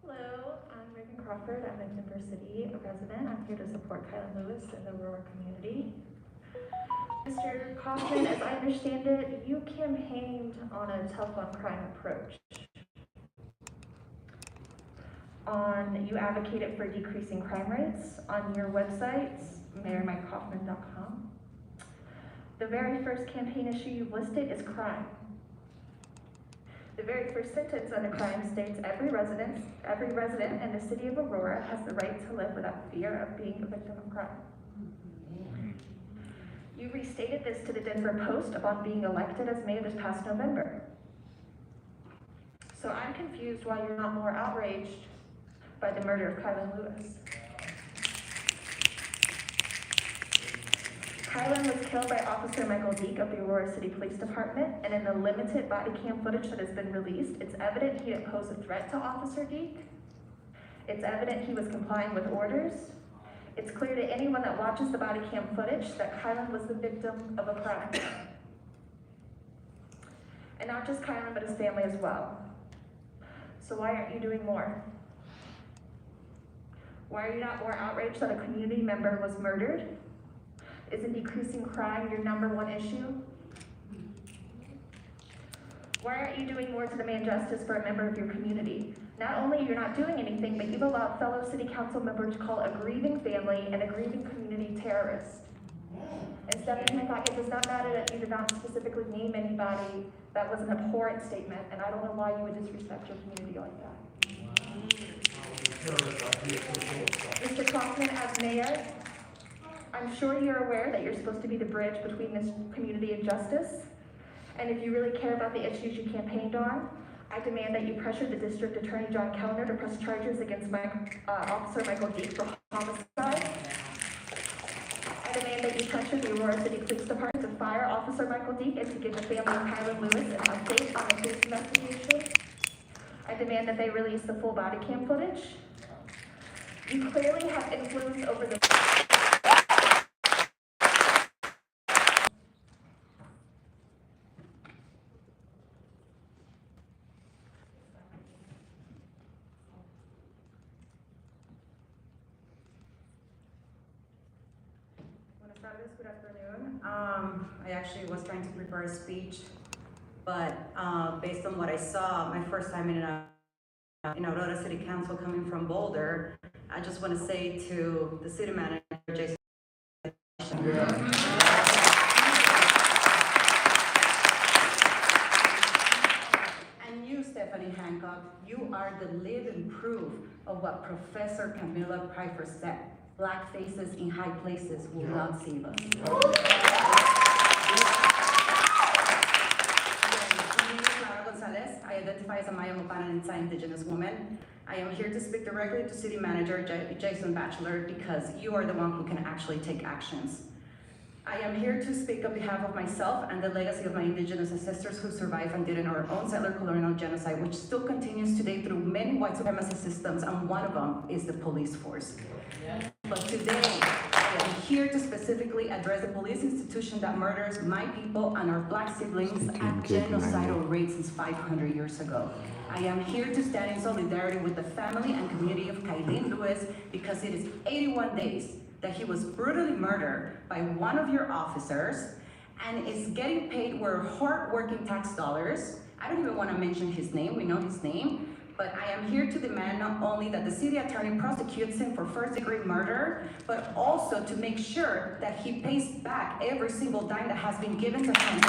Hello, I'm Megan Crawford. I'm a Denver City resident. I'm here to support Kylan Lewis in the Aurora community. Mr. Kaufman, as I understand it, you campaigned on a tough on crime approach. You advocated for decreasing crime rates on your website, mayormikekaufman.com. The very first campaign issue you've listed is crime. The very first sentence under crime states every resident in the city of Aurora has the right to live without fear of being a victim of crime. You restated this to the Denver Post upon being elected as mayor this past November. So I'm confused why you're not more outraged by the murder of Kylan Lewis. Kylan was killed by Officer Michael Deek of the Aurora City Police Department, and in the limited body cam footage that has been released, it's evident he didn't pose a threat to Officer Deek. It's evident he was complying with orders. It's clear to anyone that watches the body cam footage that Kylan was the victim of a crime. And not just Kylan, but his family as well. So why aren't you doing more? Why are you not more outraged that a community member was murdered? Isn't decreasing crime your #1 issue? Why aren't you doing more to demand justice for a member of your community? Not only you're not doing anything, but you've allowed fellow city council members to call a grieving family and a grieving community terrorist. And Stephanie McCock, it does not matter that you did not specifically name anybody. That was an abhorrent statement, and I don't know why you would disrespect your community like that. Mr. Kaufman, as mayor, I'm sure you're aware that you're supposed to be the bridge between this community and justice. And if you really care about the issues you campaigned on, I demand that you pressure the district attorney, John Kellner, to press charges against Officer Michael Deek for homicide. I demand that you pressure the Aurora City Police Department to fire Officer Michael Deek and to give the family of Kylan Lewis an update on the police investigation. I demand that they release the full body cam footage. You clearly have influence over the Good afternoon. I actually was trying to prepare a speech, but based on what I saw, my first time in Aurora City Council coming from Boulder, I just want to say to the city manager, Jason, and you, Stephanie Hancock, you are the living proof of what Professor Camilla Pfeiffer said. Black faces in high places will not save us. I identify as a Mayamopan and Indigenous woman. I am here to speak directly to City Manager Jason Batchelor because you are the one who can actually take actions. I am here to speak on behalf of myself and the legacy of my Indigenous ancestors who survived and did in our own settler colonial genocide, which still continues today through many white supremacist systems, and one of them is the police force. But today, I am to specifically address the police institution that murders my people and our black siblings at genocidal rates since 500 years ago. I am here to stand in solidarity with the family and community of Kailin Lewis because it is 81 days that he was brutally murdered by one of your officers and is getting paid with hard-working tax dollars. I don't even want to mention his name, we know his name, but I am here to demand not only that the city attorney prosecutes him for first-degree murder, but also to make sure that he pays back every single dime that has been given to him.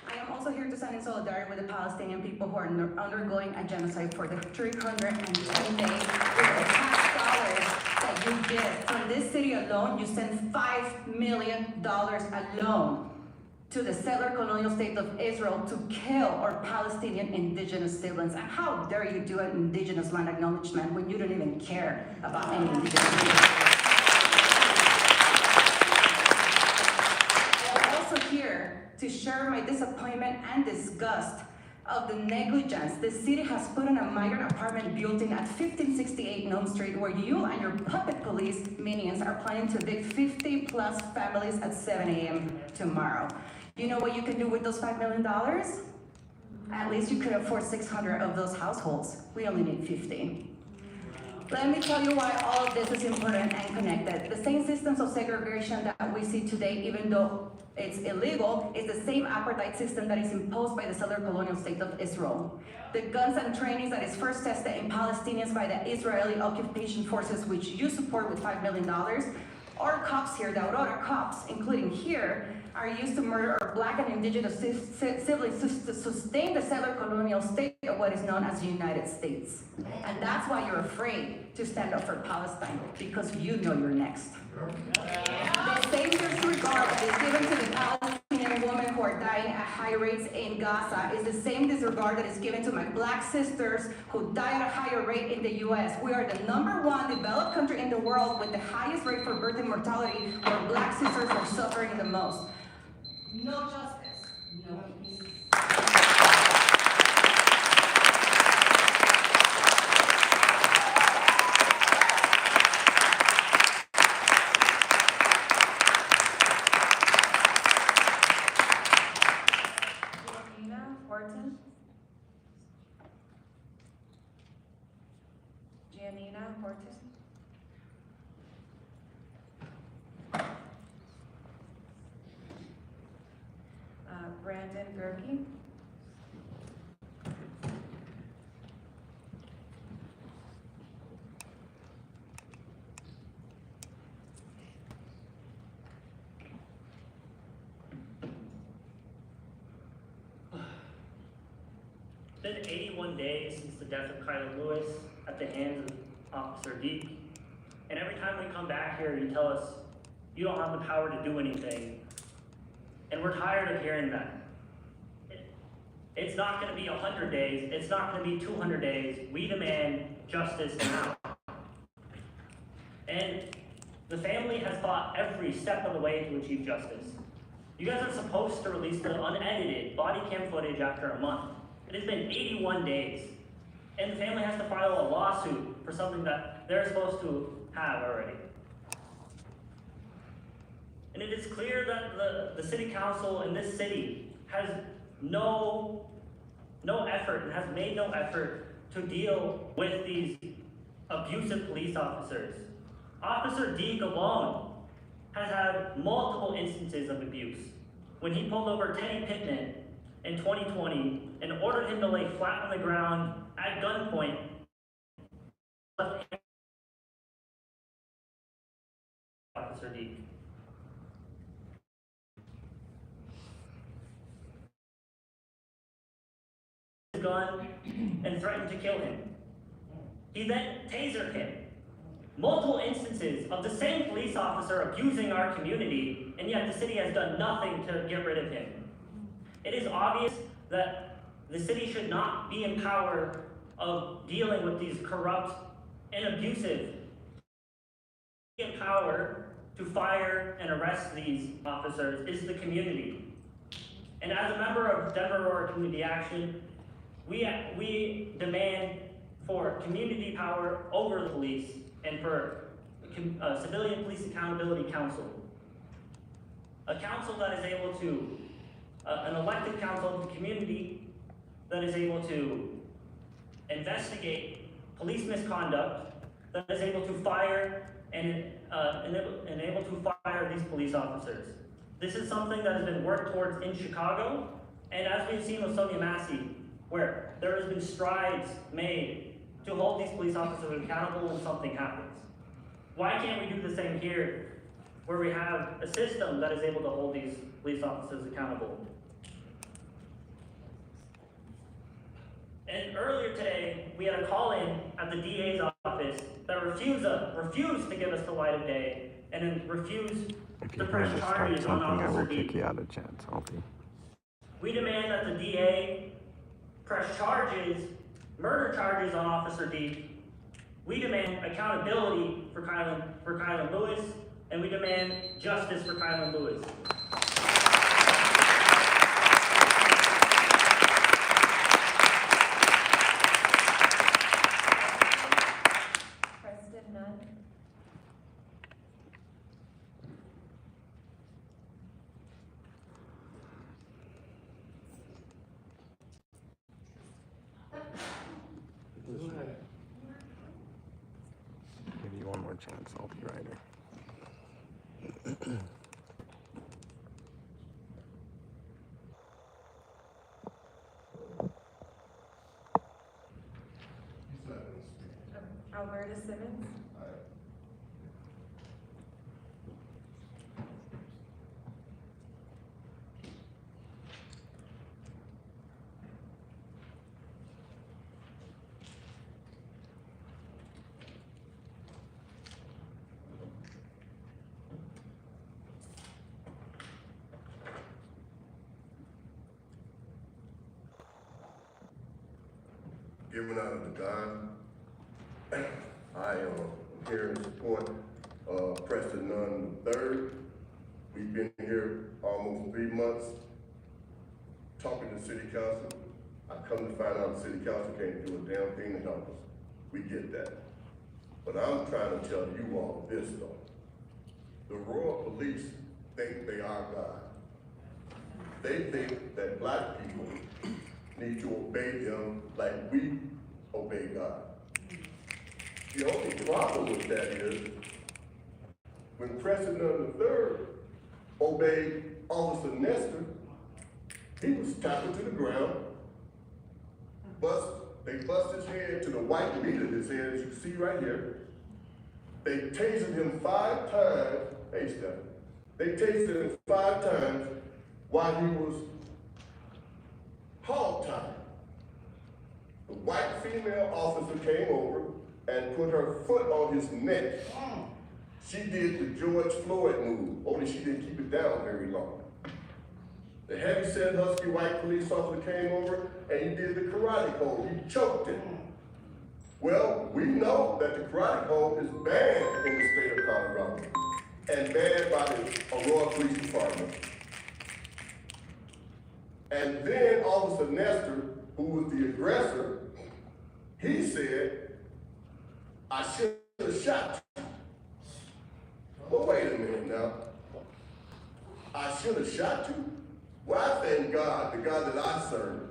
I am also here to stand in solidarity with the Palestinian people who are undergoing a genocide for the 310 days with the tax dollars that you get. From this city alone, you send $5 million alone to the settler colonial state of Israel to kill our Palestinian indigenous siblings. And how dare you do an indigenous land acknowledgement when you don't even care about any indigenous people? I am also here to share my disappointment and disgust of the negligence the city has put in a migrant apartment building at 1568 Nome Street, where you and your puppet police minions are planning to evict 50 plus families at 7 a.m. tomorrow. You know what you can do with those $5 million? At least you could afford 600 of those households. We only need 50. Let me tell you why all of this is important and connected. The same systems of segregation that we see today, even though it's illegal, is the same apartheid system that is imposed by the settler colonial state of Israel. The guns and trainings that is first tested in Palestinians by the Israeli occupation forces, which you support with $5 million, our cops here, the Aurora cops, including here, are used to murder our black and indigenous siblings to sustain the settler colonial state of what is known as the United States. And that's why you're afraid to stand up for Palestine, because you know you're next. The same disregard that is given to the Palestinian women who are dying at high rates in Gaza is the same disregard that is given to my black sisters who die at a higher rate in the US. We are the #1 developed country in the world with the highest rate for birth and mortality, where black sisters are suffering the most. No justice, no peace. Giannina Hortis. Brandon Gerke. It's been 81 days since the death of Kyla Lewis at the hands of Officer Deke. And every time we come back here, you tell us you don't have the power to do anything. And we're tired of hearing that. It's not going to be 100 days. It's not going to be 200 days. We demand justice now. And the family has fought every step of the way to achieve justice. You guys are supposed to release the unedited body cam footage after a month. It has been 81 days. And the family has to file a lawsuit for something that they're supposed to have already. And it is clear that the city council in this city has no effort and has made no effort to deal with these abusive police officers. Officer Deke alone has had multiple instances of abuse. When he pulled over Teddy Pittman in 2020 and ordered him to lay flat on the ground at gunpoint, Officer Deke. Gun and threatened to kill him. He then tasered him. Multiple instances of the same police officer abusing our community, and yet the city has done nothing to get rid of him. It is obvious that the city should not be in power of dealing with these corrupt and abusive. In power to fire and arrest these officers is the community. And as a member of Denver Aurora Community Action, we demand for community power over the police and for Civilian Police Accountability Council. A council that is able to, an elected council of the community that is able to investigate police misconduct, that is able to fire and able to fire these police officers. This is something that has been worked towards in Chicago, and as we've seen with Sonia Massey, where there has been strides made to hold these police officers accountable when something happens. Why can't we do the same here, where we have a system that is able to hold these police officers accountable? And earlier today, we had a call-in at the DA's office that refused to give us the light of day, and then refused If to you press try to start charges on something, I will Officer D. kick you out of chat, Salty. We demand that the DA press charges, murder charges on Officer D. We demand accountability for Kylan Lewis, and we demand justice for Kylan Lewis. Preston Nunn. Give you one more chance, Salty Rider. Alberta Simmons. Given out of the gun, I am here in support of Preston Nunn III. We've been here almost 3 months talking to city council. I come to find out the city council can't do a damn thing to help us. We get that. But I'm trying to tell you all this though. The Aurora police think they are God. They think that black people need to obey them like we obey God. The only problem with that is when Preston Nunn III obeyed Officer Nestor, he was tackled to the ground, they bust his head to the white meat of his head, as you can see right here. They tasered him 5 times, hey Steph, they tasered him 5 times while he was hog-tied. The white female officer came over and put her foot on his neck. She did the George Floyd move, only she didn't keep it down very long. The heavy-set, husky white police officer came over and he did the karate hold. He choked him. Well, we know that the karate hold is banned in the state of Colorado and banned by the Aurora Police Department. And then Officer Nestor, who was the aggressor, he said, I should have shot you. Well, wait a minute now. I should have shot you? Well, I thank God, the God that I serve,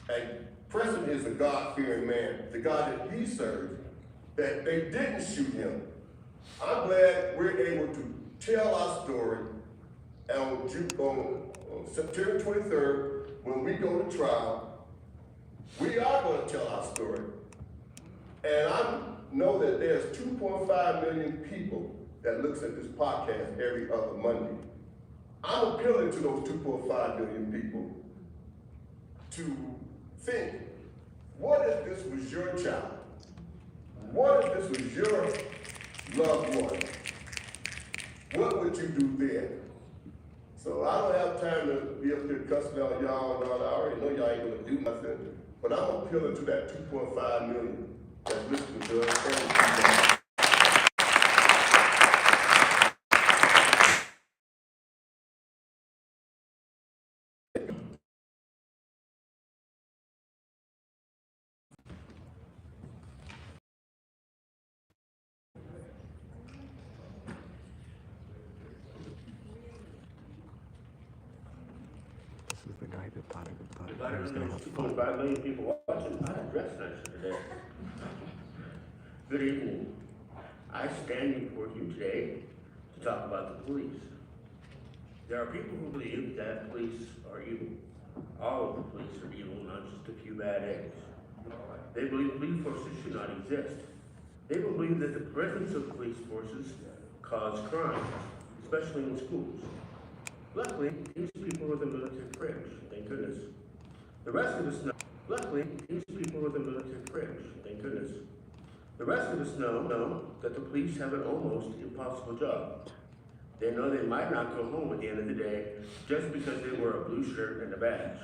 and Preston is a God-fearing man, the God that he serves, that they didn't shoot him. I'm glad we're able to tell our story on September 23rd, when we go to trial. We are going to tell our story. And I know that there's 2.5 million people that looks at this podcast every other Monday. I'm appealing to those 2.5 million people to think, what if this was your child? What if this was your loved one? What would you do then? So I don't have time to be up here cussing out y'all and all that. I already know y'all ain't gonna do nothing. But I'm appealing to that 2.5 million that's listening to us. thought If I he was don't gonna know have 2.5 million people watching, I'd address that today. Good evening. I stand before you today to talk about the police. There are people who believe that police are evil. All of the police are evil, not just a few bad eggs. They believe police forces should not exist. They believe that the presence of police forces cause crime, especially in schools. Luckily, these people are the military fringe, thank goodness. The rest of us know, luckily, these people are the military fringe, thank goodness. The rest of us know that the police have an almost impossible job. They know they might not go home at the end of the day just because they wear a blue shirt and a badge.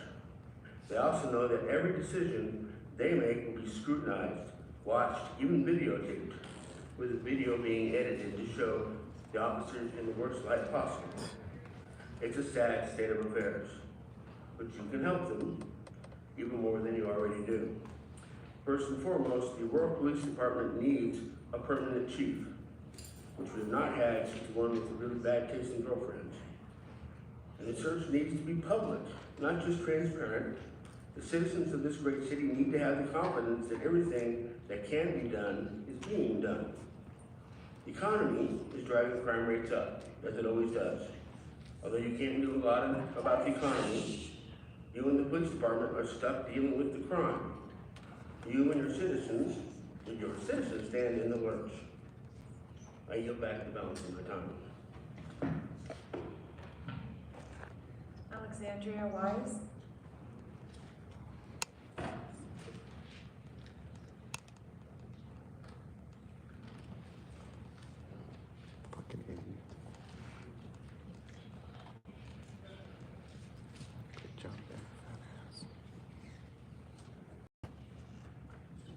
They also know that every decision they make will be scrutinized, watched, even videotaped, with the video being edited to show the officers in the worst light possible. It's a sad state of affairs, but you can help them, even more than you already do. First and foremost, the Aurora Police Department needs a permanent chief, which we have not had since the one with the really bad tasting girlfriends. And the search needs to be public, not just transparent. The citizens of this great city need to have the confidence that everything that can be done is being done. The economy is driving crime rates up, as it always does. Although you can't do a lot about the economy, you and the police department are stuck dealing with the crime. You and your citizens stand in the lurch. I yield back the balance of my time. Alexandria Wise. fucking idiot. Good job there.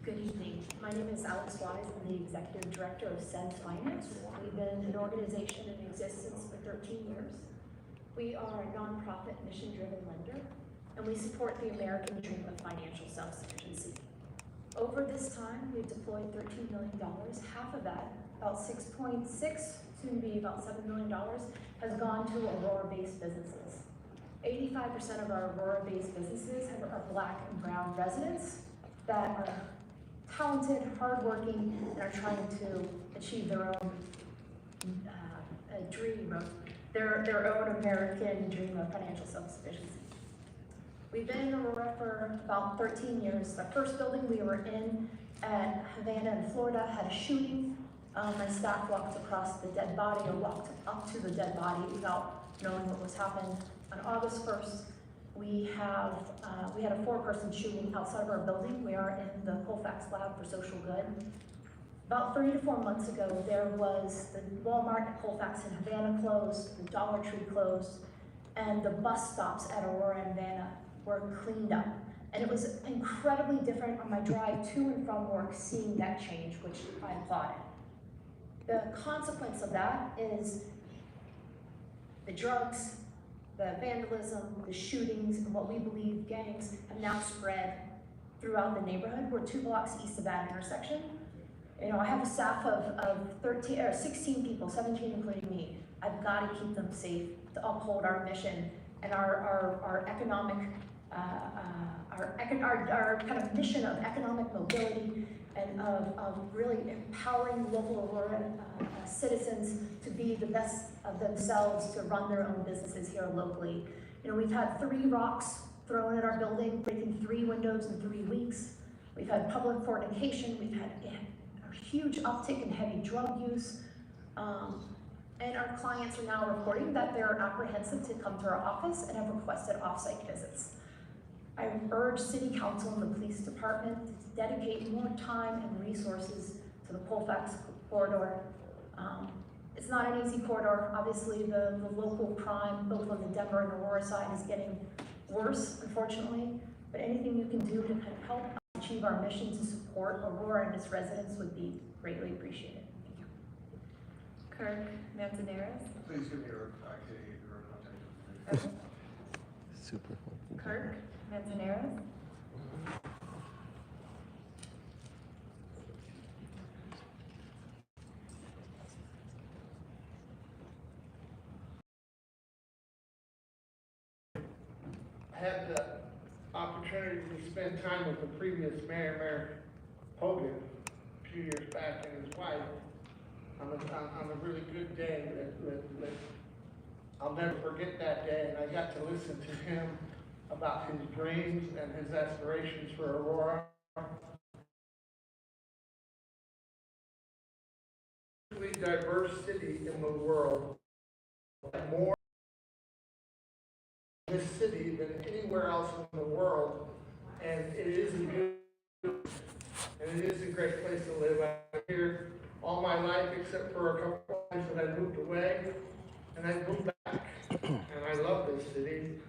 Good evening. My name is Alex Wise. I'm the Executive Director of Sense Finance. We've been an organization in existence for 13 years. We are a nonprofit, mission-driven lender, and we support the American dream of financial self-sufficiency. Over this time, we've deployed $13 million. Half of that, about 6.6, soon to be about $7 million, has gone to Aurora-based businesses. 85% of our Aurora-based businesses are Black and brown residents that are talented, hardworking, and are trying to achieve their own dream of their own American dream of financial self-sufficiency. We've been in Aurora for about 13 years. The first building we were in at Havana in Florida had a shooting. My staff walked across the dead body or walked up to the dead body without knowing what was happening. On August 1st, we had a 4-person shooting outside of our building. We are in the Colfax Lab for Social Good. About 3 to 4 months ago, there was the Walmart at Colfax in Havana closed, the Dollar Tree closed, and the bus stops at Aurora and Havana were cleaned up. And it was incredibly different on my drive to and from work seeing that change, which I applauded. The consequence of that is the drugs, the vandalism, the shootings, and what we believe gangs have now spread throughout the neighborhood. We're 2 blocks east of that intersection. You know, I have a staff of 16 people, 17 including me. I've got to keep them safe to uphold our mission and our economic, our kind of mission of economic mobility and of really empowering local Aurora citizens to be the best of themselves, to run their own businesses here locally. You know, we've had 3 rocks thrown at our building, breaking 3 windows in 3 weeks. We've had public fornication. We've had a huge uptick in heavy drug use. And our clients are now reporting that they're apprehensive to come to our office and have requested off-site visits. I urge City Council and the Police Department to dedicate more time and resources to the Colfax corridor. It's not an easy corridor. Obviously, the local crime, both on the Denver and Aurora side, is getting worse, unfortunately. But anything you can do to kind of help achieve our mission to support Aurora and its residents would be greatly appreciated. Thank you. Kirk Manzanares. Please give me your contact information. Super helpful. Kirk Manzanares. I had opportunity to spend time with the previous mayor, Mayor Hogan, a few years back, and his wife on a really good day that I'll never forget that day. And I got to listen to him about his dreams and his aspirations for Aurora. Really diverse city in the world, more in this city than anywhere else in the world, and it is a beautiful, and it is a great place to live. I'm here all my life except for a couple of times that I moved away, and I moved back, and I love this city.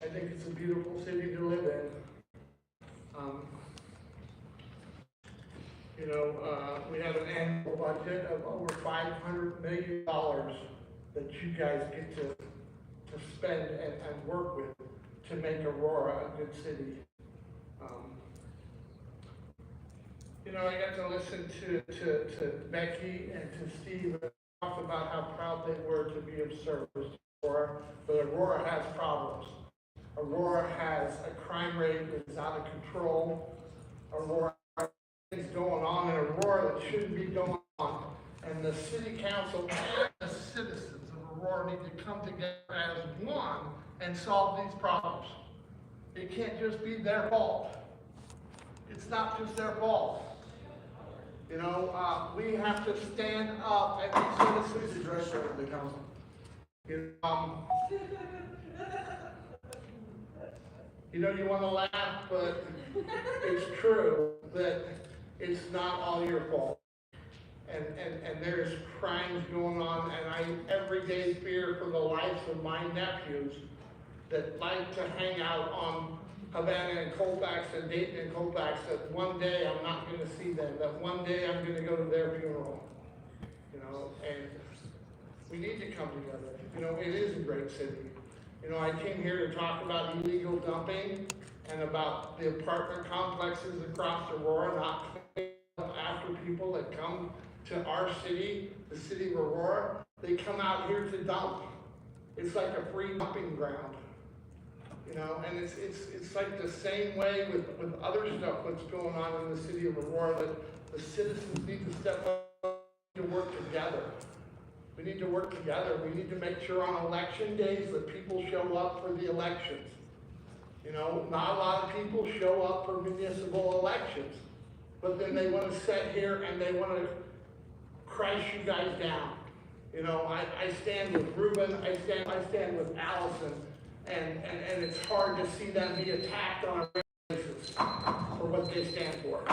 I think it's a beautiful city to live in. We have an annual budget of over $500 million that you guys get to spend and work with to make Aurora a good city. I got to listen to Becky and to Steve talk about how proud they were to be of service to Aurora, but Aurora has problems. Aurora has a crime rate that is out of control. Aurora has things going on in Aurora that shouldn't be going on. And the city council and the citizens of Aurora need to come together as one and solve these problems. It can't just be their fault. It's not just their fault. We have to stand up and be citizens. Please address the council. You want to laugh, but it's true that it's not all your fault. And there's crimes going on, and I every day fear for the lives of my nephews that like to hang out on Havana and Colfax and Dayton and Colfax, that one day I'm not going to see them, that one day I'm going to go to their funeral. And we need to come together. It is a great city. I came here to talk about illegal dumping and about the apartment complexes across Aurora, not cleaning up after people that come to our city, the city of Aurora. They come out here to dump. It's like a free dumping ground. And it's like the same way with other stuff that's going on in the city of Aurora, that the citizens need to step up and work together. We need to work together. We need to make sure on election days that people show up for the elections. Not a lot of people show up for municipal elections, but then they want to sit here and they want to crush you guys down. I stand with Ruben, I stand with Allison, and it's hard to see them be attacked on a regular basis for what they stand for.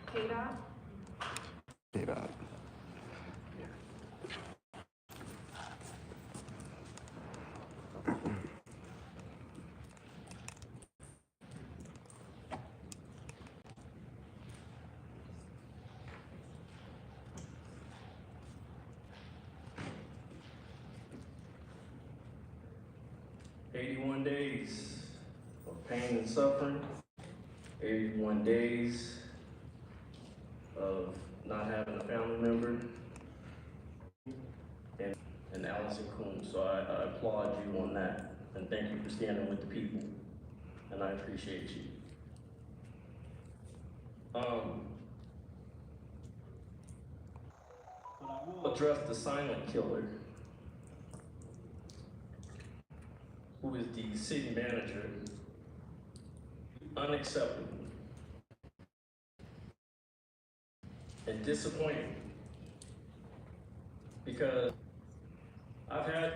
KDOT? KDOT. Days of pain and suffering, 81 days of not having a family member, and Allison Coons. So I applaud you on that, and thank you for standing with the people, and I appreciate you. But I will address the silent killer, who is the city manager. Unacceptable and disappointing, because I've had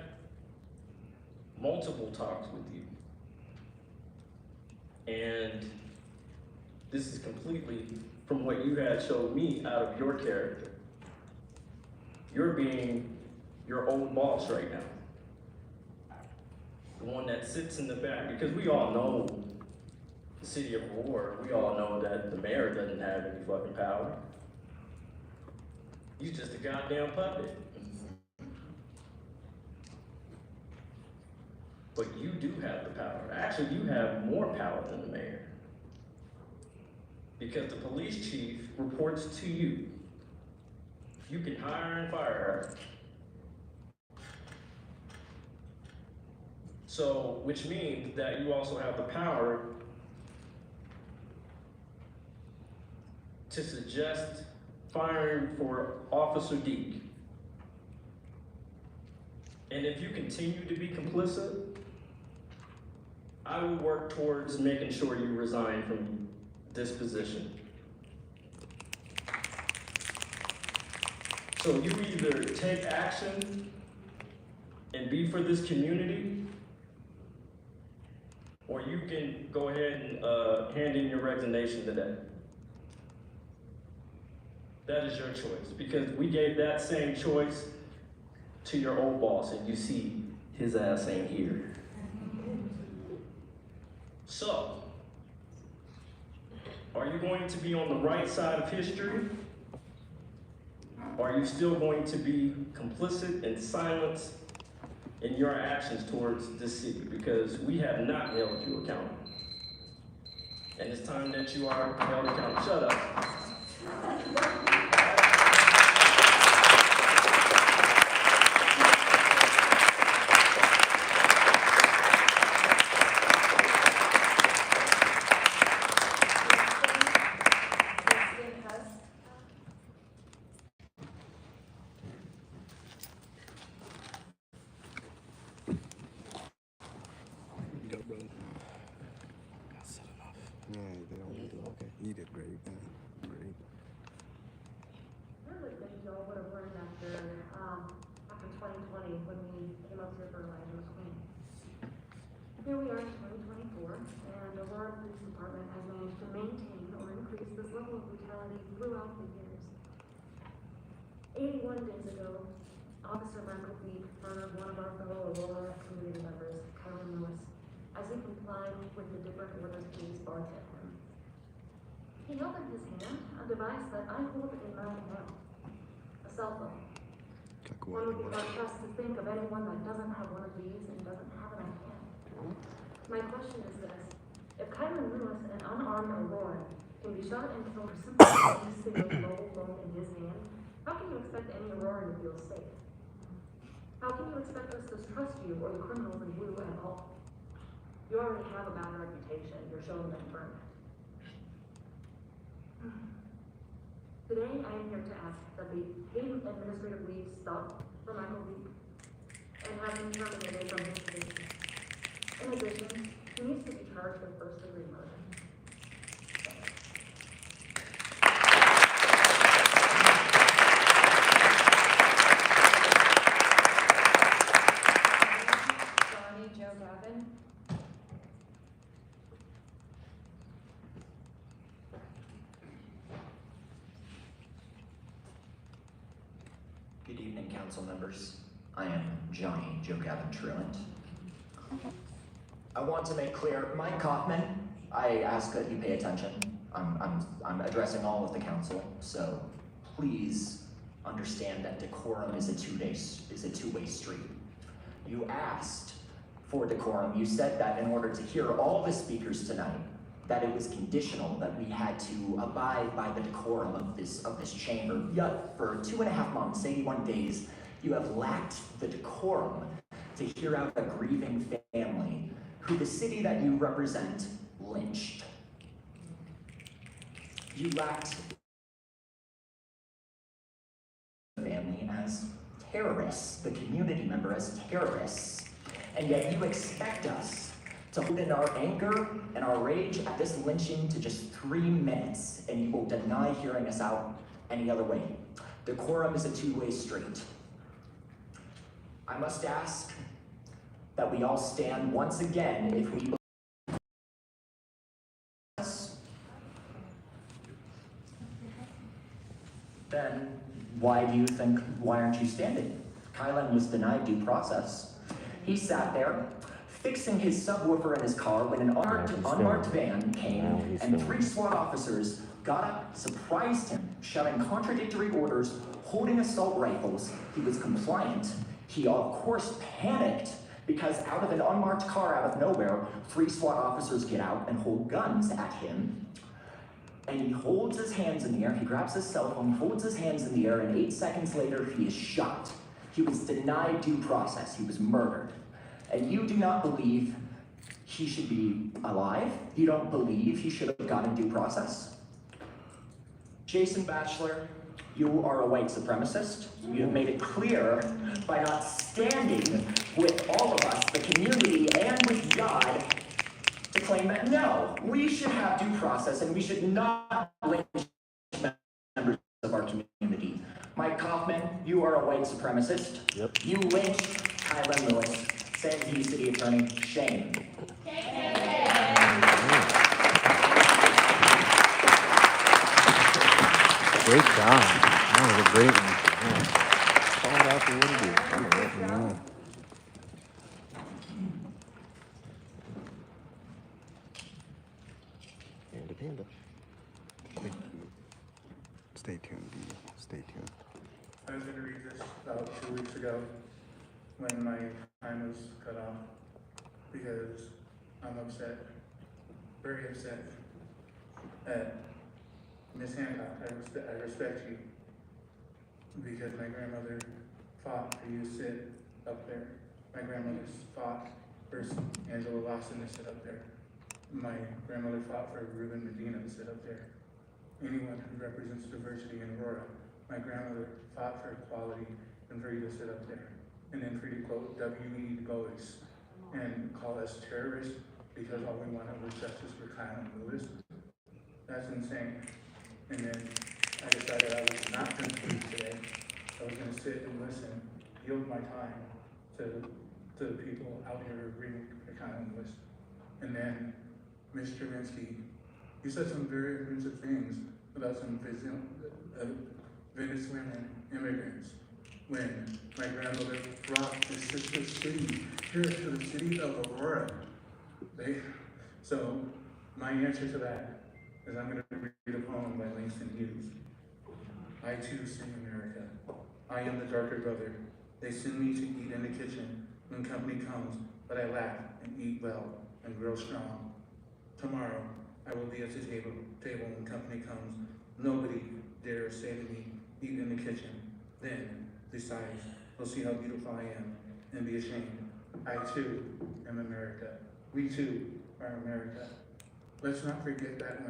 multiple talks with you, and this is completely from what you had showed me out of your character. You're being your own boss right now. The one that sits in the back, because we all know the city of Aurora, we all know that the mayor doesn't have any fucking power. He's just a goddamn puppet. But you do have the power. Actually, you have more power than the mayor. Because the police chief reports to you. You can hire and fire her. So, which means that you also have the power to suggest firing for Officer Deke. And if you continue to be complicit, I will work towards making sure you resign from this position. So you either take action and be for this community, or you can go ahead and hand in your resignation today. That is your choice, because we gave that same choice to your old boss, and you see his ass ain't here. So, are you going to be on the right side of history? Or are you still going to be complicit and silent in your actions towards this city? Because we have not held you accountable. And it's time that you are held accountable. Shut up. You did great, man. Great. One of the things y'all would have learned after 2020 when we came up here for Elijah McClain. Here we are in 2024, and Aurora Police Department has managed to maintain or increase this level of brutality throughout the years. 81 days ago, Officer Michael Beek murdered one of our fellow Aurora community members, Kylan Lewis, as he complied with the different orders police barred at him. He held in his hand a device that I hold in my hand, a cell phone. One would be hard-pressed to think of anyone that doesn't have one of these and doesn't have it on hand. My question is this: if Kylan Lewis, an unarmed Auroran, can be shot and killed simply by using a mobile phone in his hand, how can you expect any Auroran to feel safe? How can you expect us to trust you or the criminals in blue at all? You already have a bad reputation. You're showing them burn. Today, I am here to ask that the paid administrative leave stop for Michael Beek and have him terminated from his position. In addition, he needs to be charged with first-degree murder. Johnny Joe Gavin. Good evening, council members. I am Johnny Joe Gavin Truant. I want to make clear, Mike Kaufman, I ask that you pay attention. I'm addressing all of the council, so please understand that decorum is a two-way street. You asked for decorum. You said that in order to hear all the speakers tonight, that it was conditional, that we had to abide by the decorum of this chamber. Yet for 2.5 months, 81 days, you have lacked the decorum to hear out a grieving family who the city that you represent lynched. You lacked the family as terrorists, the community member as terrorists, and yet you expect us to hold in our anger and our rage at this lynching to just 3 minutes, and you will deny hearing us out any other way. Decorum is a two-way street. I must ask that we all stand once again if we believe us. Then why aren't you standing? Kylan was denied due process. He sat there fixing his subwoofer in his car when an unmarked van came and 3 SWAT officers got up, surprised him, shouting contradictory orders, holding assault rifles. He was compliant. He, of course, panicked because out of an unmarked car out of nowhere, 3 SWAT officers get out and hold guns at him. And he holds his hands in the air, he grabs his cell phone, holds his hands in the air, and 8 seconds later, he is shot. He was denied due process. He was murdered. And you do not believe he should be alive? You don't believe he should have gotten due process? Jason Batchelor, you are a white supremacist. You have made it clear by not standing with all of us, the community, and with God, to claim that no, we should have due process and we should not lynch members of our community. Mike Kaufman, you are a white supremacist. Yep. You lynched Kylan Lewis, Santee City Attorney. Shame. Great job. That was a great one. Yeah. Call it out for what it is. I'm gonna let you know. Panda, panda. Thank you. Stay tuned, D. Stay tuned. I was gonna read this about 2 weeks ago when my time was cut off because I'm upset, very upset at Miss Hancock. I respect you because my grandmother fought for you to sit up there. My grandmother fought for Angela Lawson to sit up there. My grandmother fought for Ruben Medina to sit up there. Anyone who represents diversity in Aurora. My grandmother fought for equality and for you to sit up there. And then for you to quote W.E. Du Bois and call us terrorists because all we wanted was justice for Kylan Lewis. That's insane. And then I decided I was not going to speak today. I was going to sit and listen, yield my time to the people out here reading for Kylan Lewis. And then Mr. Minsky, you said some very offensive things about some Venezuelan immigrants when my grandmother brought the sister city here to the city of Aurora. So my answer to that is I'm going to read a poem by Langston Hughes. I too sing America. I am the darker brother. They send me to eat in the kitchen when company comes, but I laugh and eat well and grow strong. Tomorrow, I will be at the table when company comes. Nobody dares say to me, eat in the kitchen. Then, besides, they'll see how beautiful I am and be ashamed. I too am America. We too are America. Let's not forget that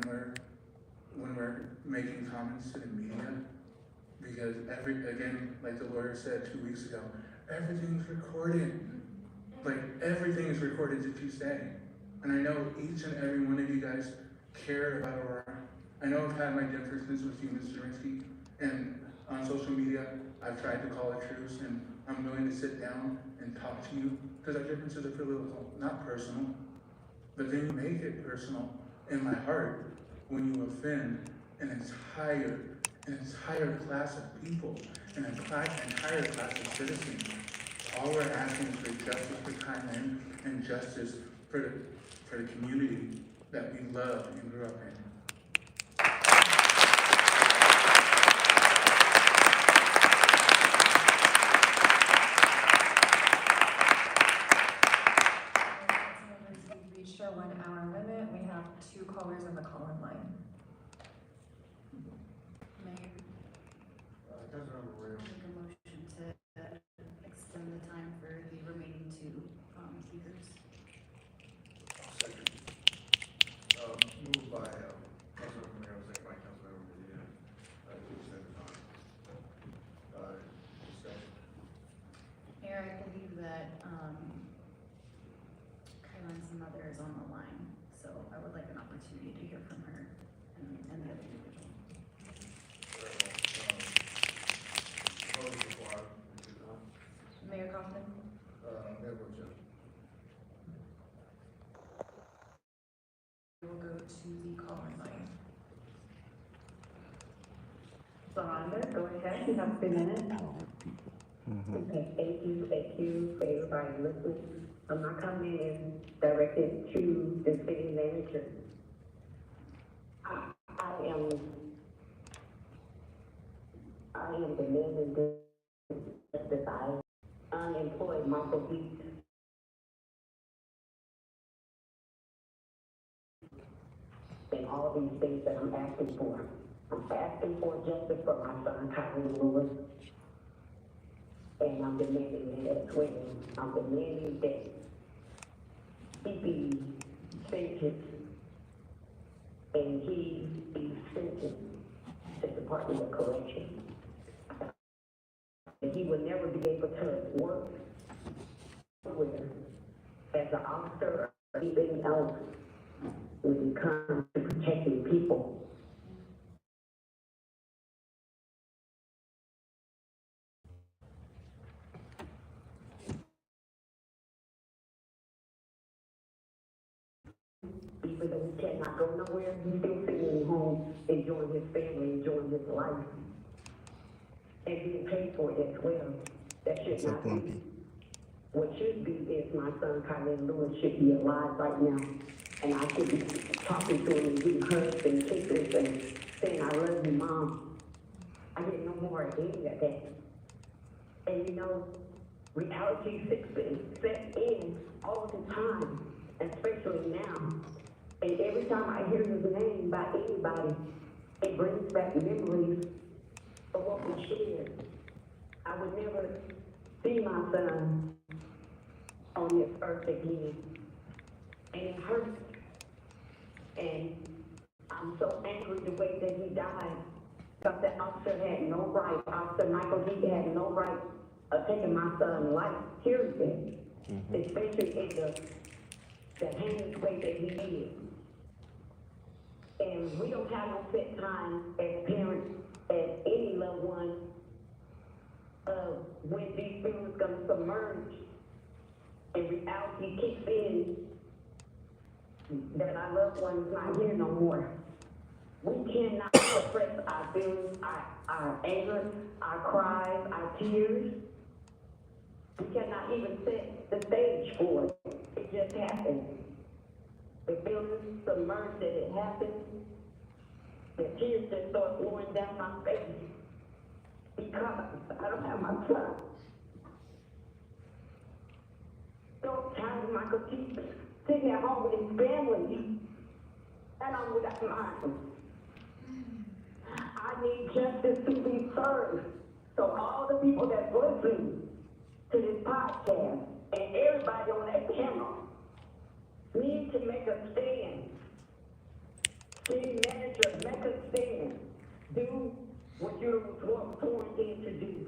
when we're making comments to the media, because again, like the lawyer said 2 weeks ago, everything's recorded. Like everything is recorded that you say. And I know each and every one of you guys care about Aurora. I know I've had my differences with you, Mr. Rinsky, and on social media, I've tried to call a truce, and I'm willing to sit down and talk to you, because our differences are political, not personal. But then you make it personal in my heart when you offend an entire class of people, an entire class of citizens. All we're asking is for justice for Kylan and justice for the community that we love and grew up in. We've reached our 1 hour limit. We have 2 callers on the call-in line. Mayor, I'll make a motion to extend the time for the remaining 2 speakers. Second. Moved by Councilmember Romero, second by Councilmember Medina, to extend the time. Discussion. Mayor, I believe that Kylan's mother is on the line, so I would like an opportunity to hear from her and the other individual. Mayor Kaufman? Mayor Pro Tem. We'll go to the call-in line. Rhonda, go ahead, you have 3 minutes. Okay, thank you for everybody listening. My comment is directed to the city manager. I am demanding this unemployed Michael Beach. And all these things that I'm asking for. I'm asking for justice for my son, Kylan Lewis. And I'm demanding it as well. I'm demanding that he be sentenced, and he be sentenced to Department of Corrections. And he would never be able to work somewhere as an officer or anything else when it comes to protecting people. Even though he cannot go nowhere, he's still sitting at home, enjoying his family, enjoying his life, and being paid for it as well. That should not be. What should be is my son, Kylan Lewis, should be alive right now, and I should be talking to him and giving hugs and kisses and saying, I love you, Mom. I get no more of any of that. And you know, reality set in all the time, especially now. And every time I hear his name by anybody, it brings back memories of what we shared. I would never see my son on this earth again. And it hurts. And I'm so angry the way that he died. Because that officer had no right, Officer Michael D had no right of taking my son's life, seriously. Especially in the heinous way that he did. And we don't have no set time as parents, as any loved one, of when these feelings gonna submerge and reality kicks in that our loved one is not here no more. We cannot suppress our feelings, our anger, our cries, our tears. We cannot even set the stage for it. It just happened. The feelings submerged that it happened. The tears just start flowing down my face because I don't have my son. Sometimes Michael keeps sitting at home with his family, and I'm without mine. I need justice to be served. So all the people that listen to this podcast and everybody on that panel need to make a stand. City manager, make a stand. Do what you were sworn in to do.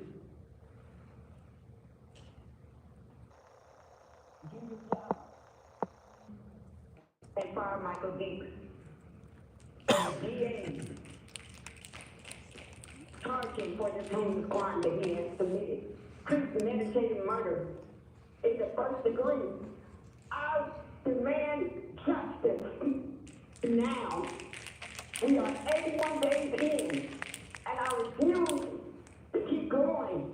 Do your job. And fire Michael D. DA. Charge him for this heinous crime that he has committed. Premeditated murder is the first degree. I demand justice now. We are 81 days in, and I refuse to keep going,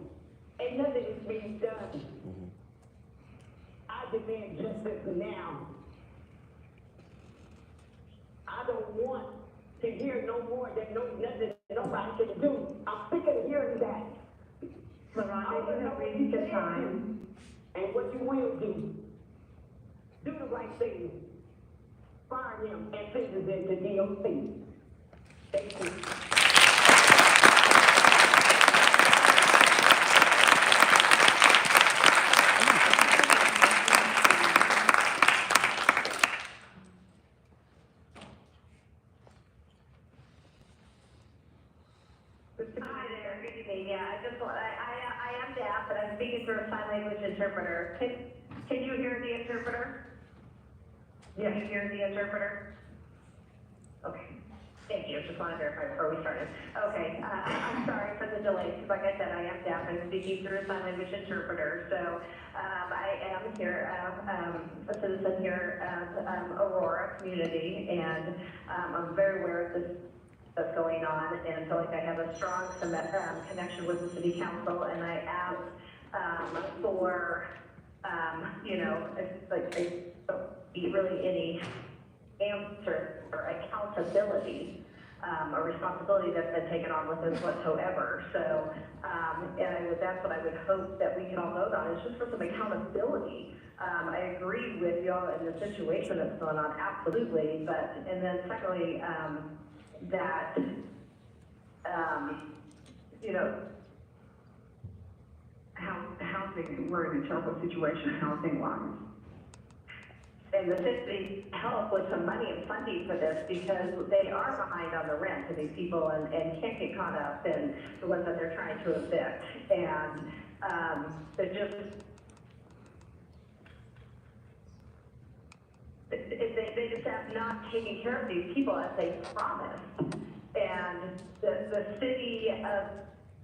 and nothing is being done. I demand justice now. I don't want to hear no more that nothing nobody can do. I'm sick of hearing that. Miranda, you have reached your time. And what you will do the right thing. Fire him and send him to DOC. Thank you. Hi there, good evening. Yeah, I am deaf, but I'm speaking through a sign language interpreter. Can you hear the interpreter? Yes. Can you hear the interpreter? Okay. Thank you. Just want to verify before we started. Okay. I'm sorry for the delay. Like I said, I am deaf. I'm speaking through a sign language interpreter. So I am here, a citizen here at Aurora community, and I'm very aware of this that's going on, and feel like I have a strong connection with the city council, and I ask for, you know, I don't see really any answer or accountability or responsibility that's been taken on with this whatsoever. So, that's what I would hope that we can all vote on, is just for some accountability. I agree with y'all in the situation that's going on, absolutely, but, and then secondly, that, you know, housing, we're in a terrible situation housing-wise. and the city help with some money and funding for this because they are behind on the rent of these people and can't get caught up in the ones that they're trying to evict. And they're just, they just have not taken care of these people as they promised. And the city of,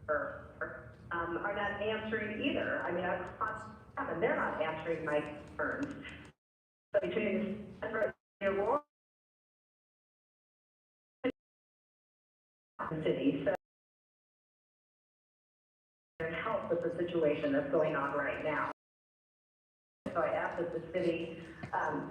are not answering either. I mean, I've contacted them and they're not answering my concerns. So between the Aurora and the city, so help with the situation that's going on right now. So I asked that the city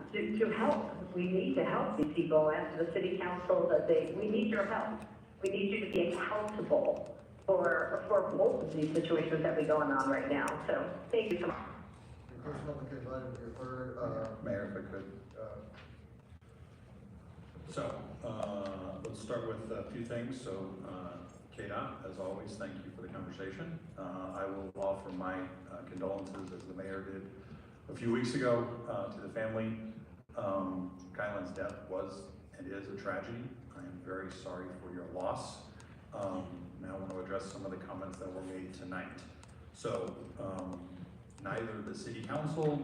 to help. We need to help these people, and the city council that we need your help. We need you to be accountable for both of these situations that we going on right now. So thank you so much. First public invited, we've heard, Mayor, if I could. Let's start with a few things. So, KDOT, as always, thank you for the conversation. I will offer my condolences, as the mayor did a few weeks ago, to the family. Kylan's death was and is a tragedy. I am very sorry for your loss. Now I want to address some of the comments that were made tonight. So, neither the city council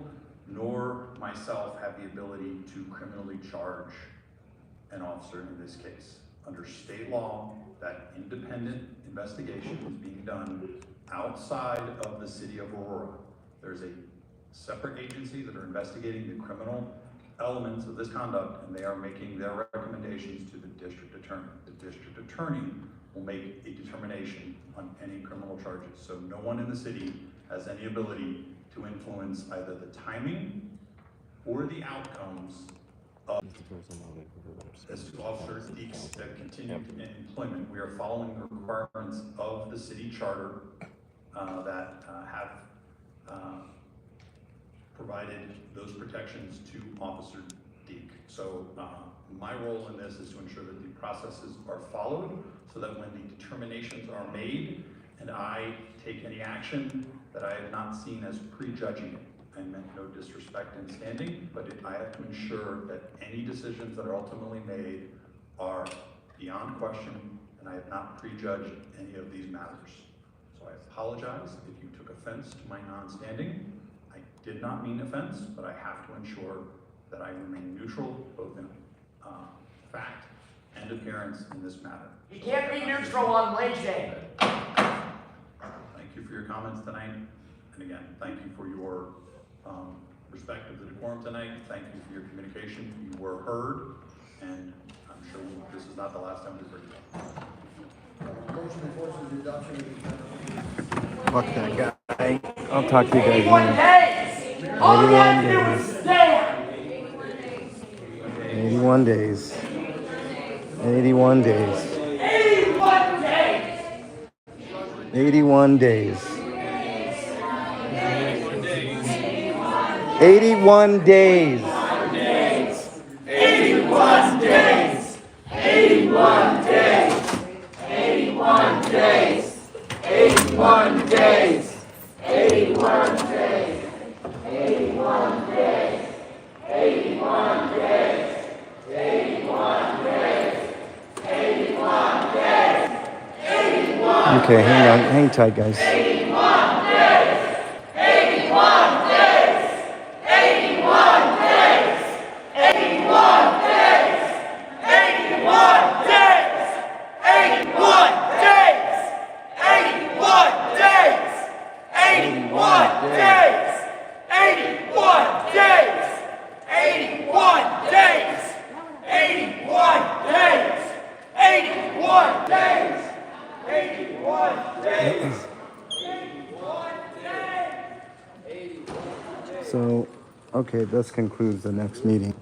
nor myself have the ability to criminally charge an officer in this case. Under state law, that independent investigation is being done outside of the city of Aurora. There's a separate agency that are investigating the criminal elements of this conduct, and they are making their recommendations to the district attorney. The district attorney will make a determination on any criminal charges. So no one in the city has any ability to influence either the timing or the outcomes of as to Officer Deeks that continued in employment. We are following the requirements of the city charter that have provided those protections to Officer Deek. So my role in this is to ensure that the processes are followed so that when the determinations are made and I take any action that I have not seen as prejudging it. I meant no disrespect in standing, but I have to ensure that any decisions that are ultimately made are beyond question, and I have not prejudged any of these matters. So I apologize if you took offense to my non-standing. I did not mean offense, but I have to ensure that I remain neutral, both in fact and appearance in this matter. You can't be neutral on wage day. Thank you for your comments tonight. And again, thank you for your respect of the decorum tonight. Thank you for your communication. You were heard, and I'm sure this is not the last time we've heard you. motion before us is the adoption of the agenda. Fuck that guy. I'll talk to you guys 81 later. days! All you have to do is stand! 81 days. 81 days. 81 days! 81 days. 81 days. 81 days! 81 days! 81 days! 81 days! 81 days! 81 days! 81 days! 81 days! 81 days! 81 Okay, hang tight, guys. 81 days! 81 days! 81 days! 81 days! 81 days! 81 days! 81 days! 81 days! 81 days! 81 days! 81 days! 81 days! 81 days! So, okay, this concludes the next meeting.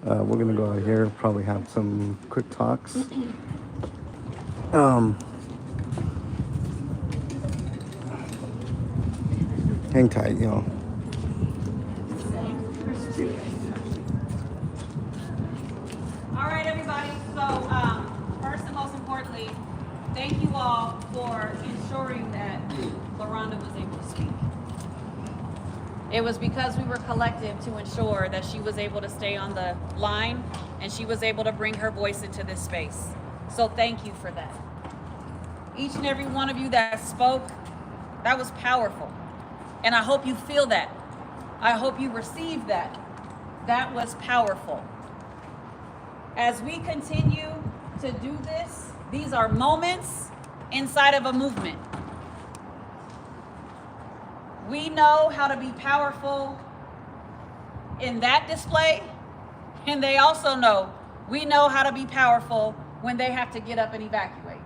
We're gonna go out here, probably have some quick talks. Hang tight, y'all. All right, everybody. So, first and most importantly, thank you all for ensuring that LaRonda was able to speak. It was because we were collective to ensure that she was able to stay on the line and she was able to bring her voice into this space. So thank you for that. Each and every one of you that spoke, that was powerful. And I hope you feel that. I hope you receive that. That was powerful. As we continue to do this, these are moments inside of a movement. We know how to be powerful in that display, and they also know we know how to be powerful when they have to get up and evacuate.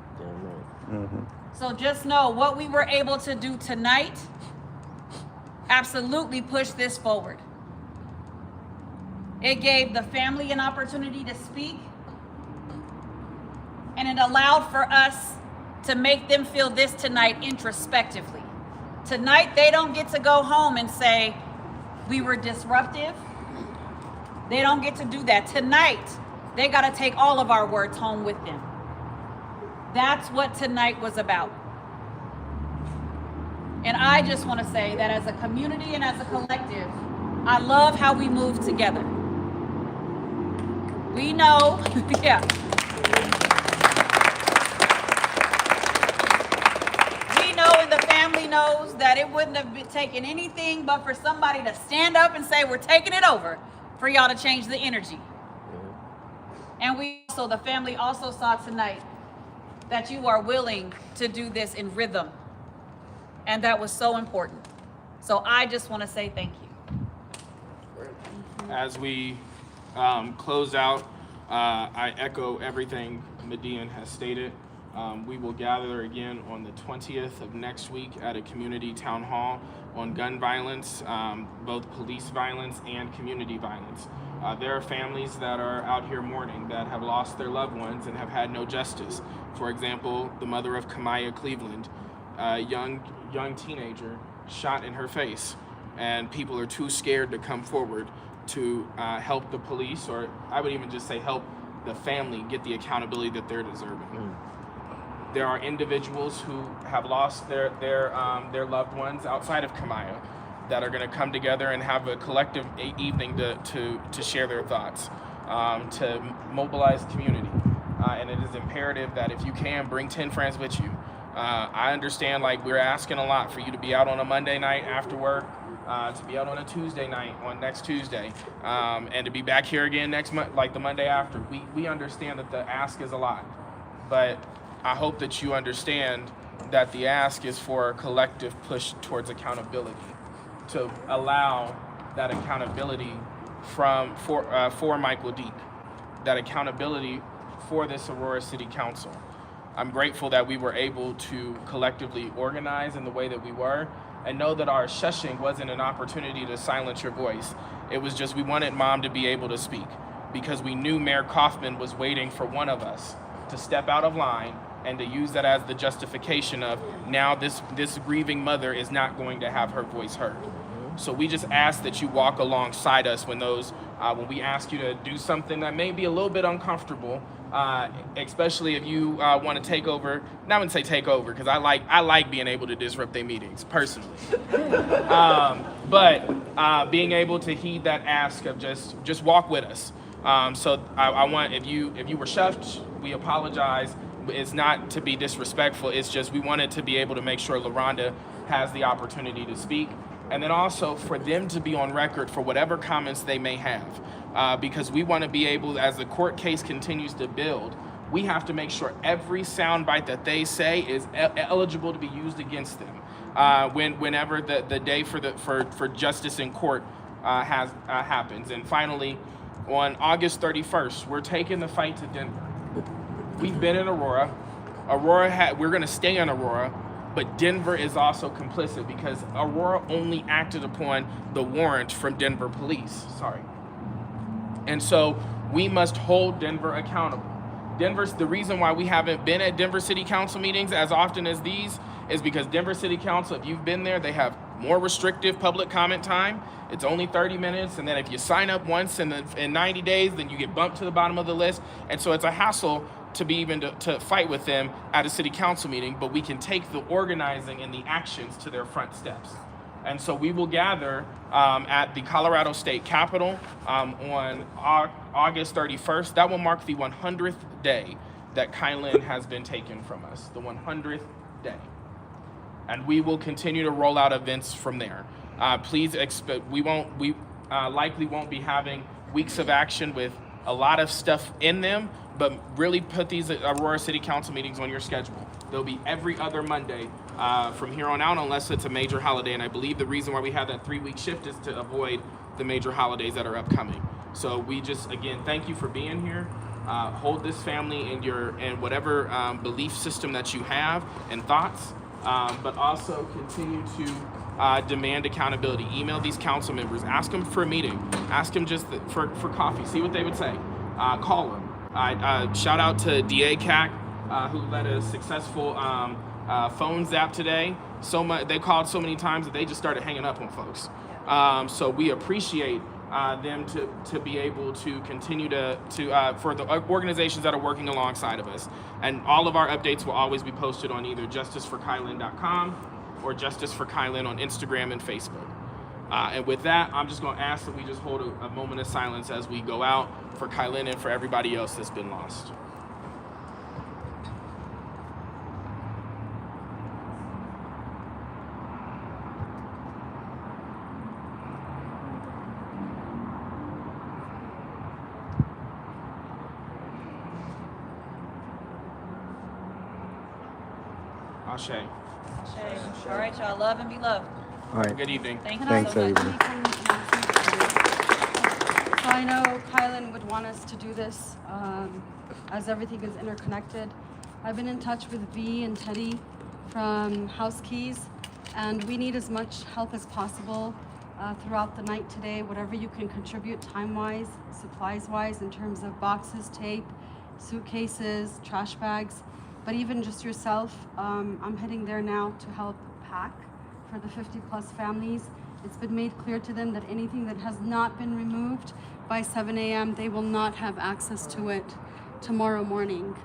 So just know what we were able to do tonight absolutely pushed this forward. It gave the family an opportunity to speak, and it allowed for us to make them feel this tonight introspectively. Tonight, they don't get to go home and say, we were disruptive. They don't get to do that. Tonight, they got to take all of our words home with them. That's what tonight was about. And I just want to say that as a community and as a collective, I love how we move together. We know, yeah. We know and the family knows that it wouldn't have been taken anything but for somebody to stand up and say, we're taking it over, for y'all to change the energy. And the family also saw tonight that you are willing to do this in rhythm. And that was so important. So I just want to say thank you. As we close out, I echo everything Median has stated. We will gather again on the 20th of next week at a community town hall on gun violence, both police violence and community violence. There are families that are out here mourning that have lost their loved ones and have had no justice. For example, the mother of Kamaya Cleveland, a young teenager shot in her face, and people are too scared to come forward to help the police, or I would even just say help the family get the accountability that they're deserving. There are individuals who have lost their loved ones outside of Kamaya that are going to come together and have a collective evening to share their thoughts, to mobilize community. And it is imperative that if you can, bring 10 friends with you. I understand, like, we're asking a lot for you to be out on a Monday night after work, to be out on a Tuesday night on next Tuesday, and to be back here again next month, like the Monday after. We understand that the ask is a lot, but I hope that you understand that the ask is for a collective push towards accountability, to allow that accountability for Michael Deek, that accountability for this Aurora City Council. I'm grateful that we were able to collectively organize in the way that we were, and know that our shushing wasn't an opportunity to silence your voice. It was just we wanted Mom to be able to speak, because we knew Mayor Kaufman was waiting for one of us to step out of line and to use that as the justification of now this grieving mother is not going to have her voice heard. So we just ask that you walk alongside us when we ask you to do something that may be a little bit uncomfortable, especially if you want to take over. Not going to say take over, because I like being able to disrupt their meetings personally. But being able to heed that ask of just walk with us. So I want, if you were shuffed, we apologize. It's not to be disrespectful. It's just we wanted to be able to make sure LaRonda has the opportunity to speak. And then also for them to be on record for whatever comments they may have. Because we want to be able, as the court case continues to build, we have to make sure every soundbite that they say is eligible to be used against them whenever the day for justice in court happens. And finally, on August 31st, we're taking the fight to Denver. We've been in Aurora. We're going to stay in Aurora. But Denver is also complicit because Aurora only acted upon the warrant from Denver police. And so we must hold Denver accountable. The reason why we haven't been at Denver City Council meetings as often as these is because Denver City Council, if you've been there, they have more restrictive public comment time. It's only 30 minutes. And then if you sign up once in 90 days, then you get bumped to the bottom of the list. And so it's a hassle to be even to fight with them at a city council meeting, but we can take the organizing and the actions to their front steps. And so we will gather at the Colorado State Capitol on August 31st. That will mark the 100th day that Kylan has been taken from us, the 100th day. And we will continue to roll out events from there. Please expect, we likely won't be having weeks of action with a lot of stuff in them, but really put these Aurora City Council meetings on your schedule. They'll be every other Monday from here on out, unless it's a major holiday. And I believe the reason why we have that 3-week shift is to avoid the major holidays that are upcoming. So we just, again, thank you for being here. Hold this family in whatever belief system that you have and thoughts, but also continue to demand accountability. Email these council members, ask them for a meeting, ask them just for coffee, see what they would say. Call them. Shout out to DA CAC, who led a successful phone zap today. So much, they called so many times that they just started hanging up on folks. So we appreciate them to be able to continue for the organizations that are working alongside of us. And all of our updates will always be posted on either justiceforkylan.com or Justice for Kylan on Instagram and Facebook. And with that, I'm just going to ask that we just hold a moment of silence as we go out for Kylan and for everybody else that's been lost. Ashe. All right, y'all. Love and be loved. All right. Good evening. Thank you Thanks, so much. everybody. So I know Kylan would want us to do this as everything is interconnected. I've been in touch with V and Teddy from House Keys, and we need as much help as possible throughout the night today, whatever you can contribute time-wise, supplies-wise, in terms of boxes, tape, suitcases, trash bags. But even just yourself, I'm heading there now to help pack for the 50+ families. It's been made clear to them that anything that has not been removed by 7 a.m., they will not have access to it tomorrow morning.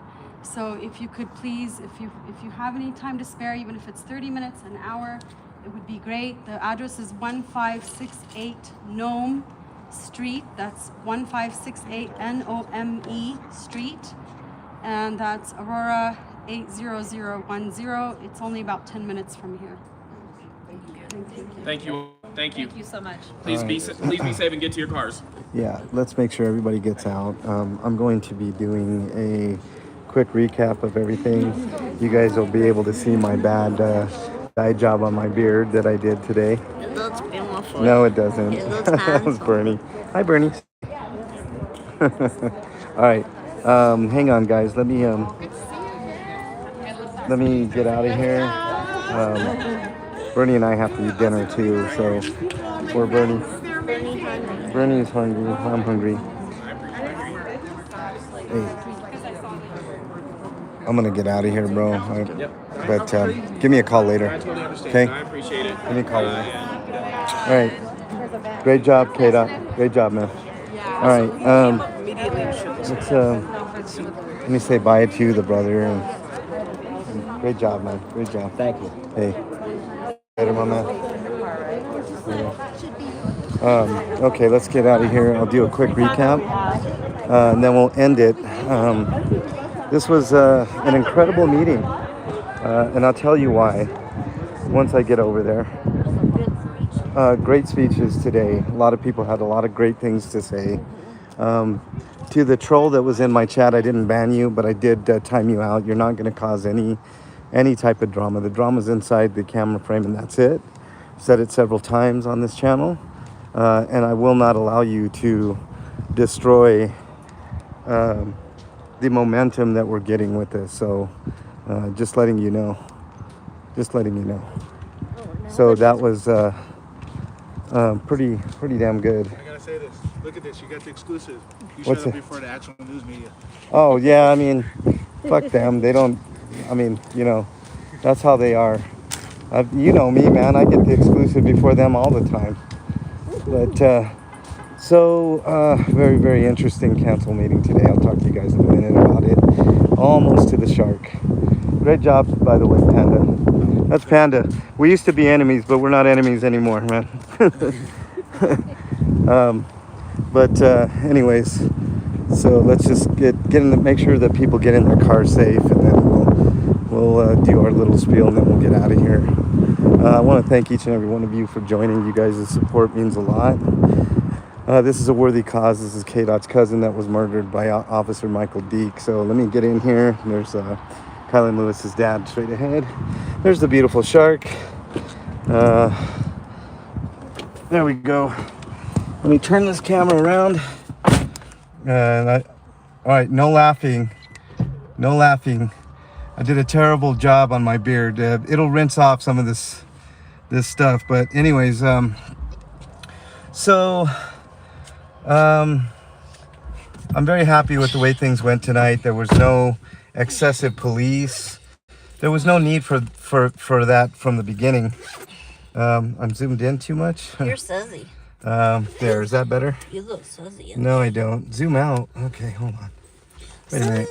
So if you could please, if you have any time to spare, even if it's 30 minutes, an hour, it would be great. The address is 1568 Nome Street. That's 1568 Nome Street. And that's Aurora 80010. It's only about 10 minutes from here. Thank you. Thank you. Thank you so much. Please be safe and get to your cars. Yeah, let's make sure everybody gets out. I'm going to be doing a quick recap of everything. You guys will be able to see my bad dye job on my beard that I did today. It does in my foot. No, it doesn't. That was Bernie. Hi, Bernie. All right. Hang on, guys. Let me get out of here. Bernie and I have to eat dinner too, so poor Bernie. Bernie's hungry. I'm hungry. Hey, I'm gonna get out of here, bro. But give me a call later. I totally understand. Okay? I appreciate it. Give me a call later. All right. Great job, K-Dot. Great job, man. All right. Let's let me say bye to you, the brother. And great job, man. Great job. Thank you. Hey. Later, my man. Okay, let's get out of here. I'll do a quick recap, and then we'll end it. This was an incredible meeting, and I'll tell you why once I get over there. Great speeches today. A lot of people had a lot of great things to say. To the troll that was in my chat, I didn't ban you, but I did time you out. You're not going to cause any type of drama. The drama's inside the camera frame, and that's it. Said it several times on this channel, and I will not allow you to destroy the momentum that we're getting with this. So just letting you know. So that was pretty damn good. I gotta say this. Look at this. You got the exclusive. You What's showed up it? before the actual news media. Oh yeah, I mean, fuck them. They don't. I mean, that's how they are. You know me, man. I get the exclusive before them all the time. But very, very interesting council meeting today. I'll talk to you guys in a minute about it. Almost to the shark. Great job, by the way, Panda. That's Panda. We used to be enemies, but we're not enemies anymore, man. But anyways, so let's just get in the, make sure that people get in their cars safe, and then we'll do our little spiel, and then we'll get out of here. I want to thank each and every one of you for joining. You guys' support means a lot. This is a worthy cause. This is K-Dot's cousin that was murdered by Officer Michael Deek. So let me get in here. There's Kylan Lewis's dad straight ahead. There's the beautiful shark. There we go. Let me turn this camera around. All right, no laughing. No laughing. I did a terrible job on my beard. It'll rinse off some of this stuff. But anyways, I'm very happy with the way things went tonight. There was no excessive police. There was no need for that from the beginning. I'm zoomed in too much. You're sussy. There, is that better? You look sussy. No, I don't. Zoom out. Okay, hold on. Wait a minute.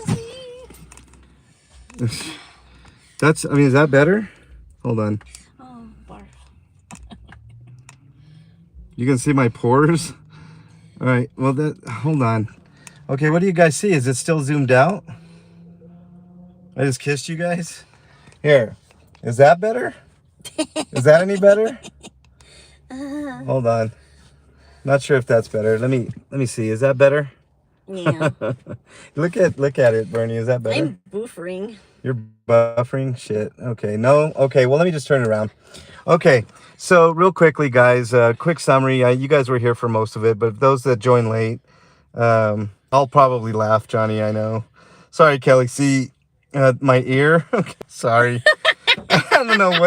That's, I mean, is that better? Hold on. Oh, barf. You can see my pores? All right, well, hold on. Okay, what do you guys see? Is it still zoomed out? I just kissed you guys? Here, is that better? Is that any better? Hold on. Not sure if that's better. Let me see. Is that better? Yeah. Look at it, Bernie. Is that better? I'm buffering. You're buffering? Shit. Okay. No. Okay. Well, let me just turn it around. Okay. So real quickly, guys, quick summary. You guys were here for most of it, but those that joined late, I'll probably laugh, Johnny. I know. Sorry, Kelly. See, my ear. Okay. Sorry. I don't know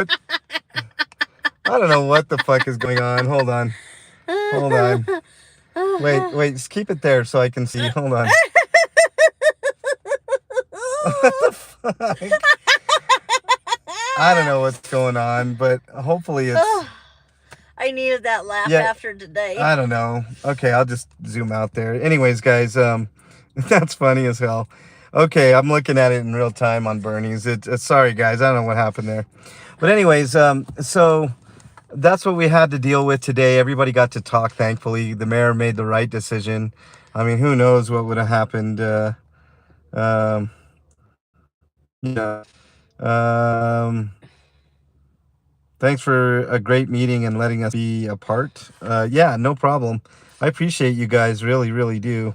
what the fuck is going on. Hold on. Hold on. Wait, just keep it there so I can see. Hold on. What the fuck? I don't know what's going on, but hopefully it's... I needed that laugh Yeah, after today. I don't know. Okay, I'll just zoom out there. Anyways, guys, that's funny as hell. Okay, I'm looking at it in real time on Bernie's. Sorry, guys. I don't know what happened there. But anyways, so... that's what we had to deal with today. Everybody got to talk, thankfully. The mayor made the right decision. I mean, who knows what would have happened. Yeah. Thanks for a great meeting and letting us be a part. Yeah, no problem. I appreciate you guys, really, really do.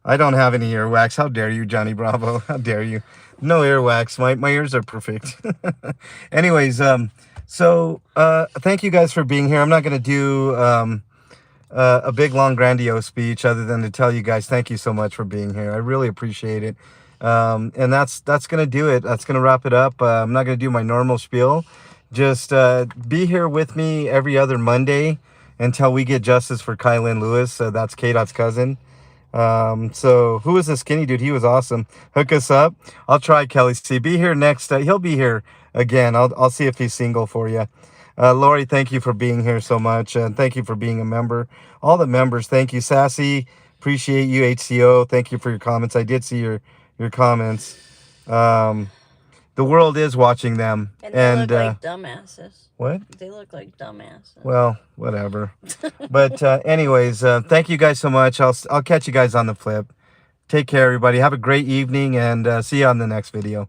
I don't have any earwax. How dare you, Johnny Bravo? How dare you? No earwax. My ears are perfect. Anyways, so thank you guys for being here. I'm not going to do a big, long, grandiose speech other than to tell you guys thank you so much for being here. I really appreciate it. And that's going to do it. That's going to wrap it up. I'm not going to do my normal spiel. Just be here with me every other Monday until we get justice for Kylan Lewis. That's K-Dot's cousin. So who was the skinny dude? He was awesome. Hook us up. I'll try, Kelly C. Be here next. He'll be here again. I'll see if he's single for you. Lori, thank you for being here so much. And thank you for being a member. All the members, thank you. Sassy, appreciate you. HCO, thank you for your comments. I did see your comments. The world is watching them. And they look like dumbasses. What? They look like dumbasses. Well, whatever. But anyways, thank you guys so much. I'll catch you guys on the flip. Take care, everybody. Have a great evening, and see you on the next video.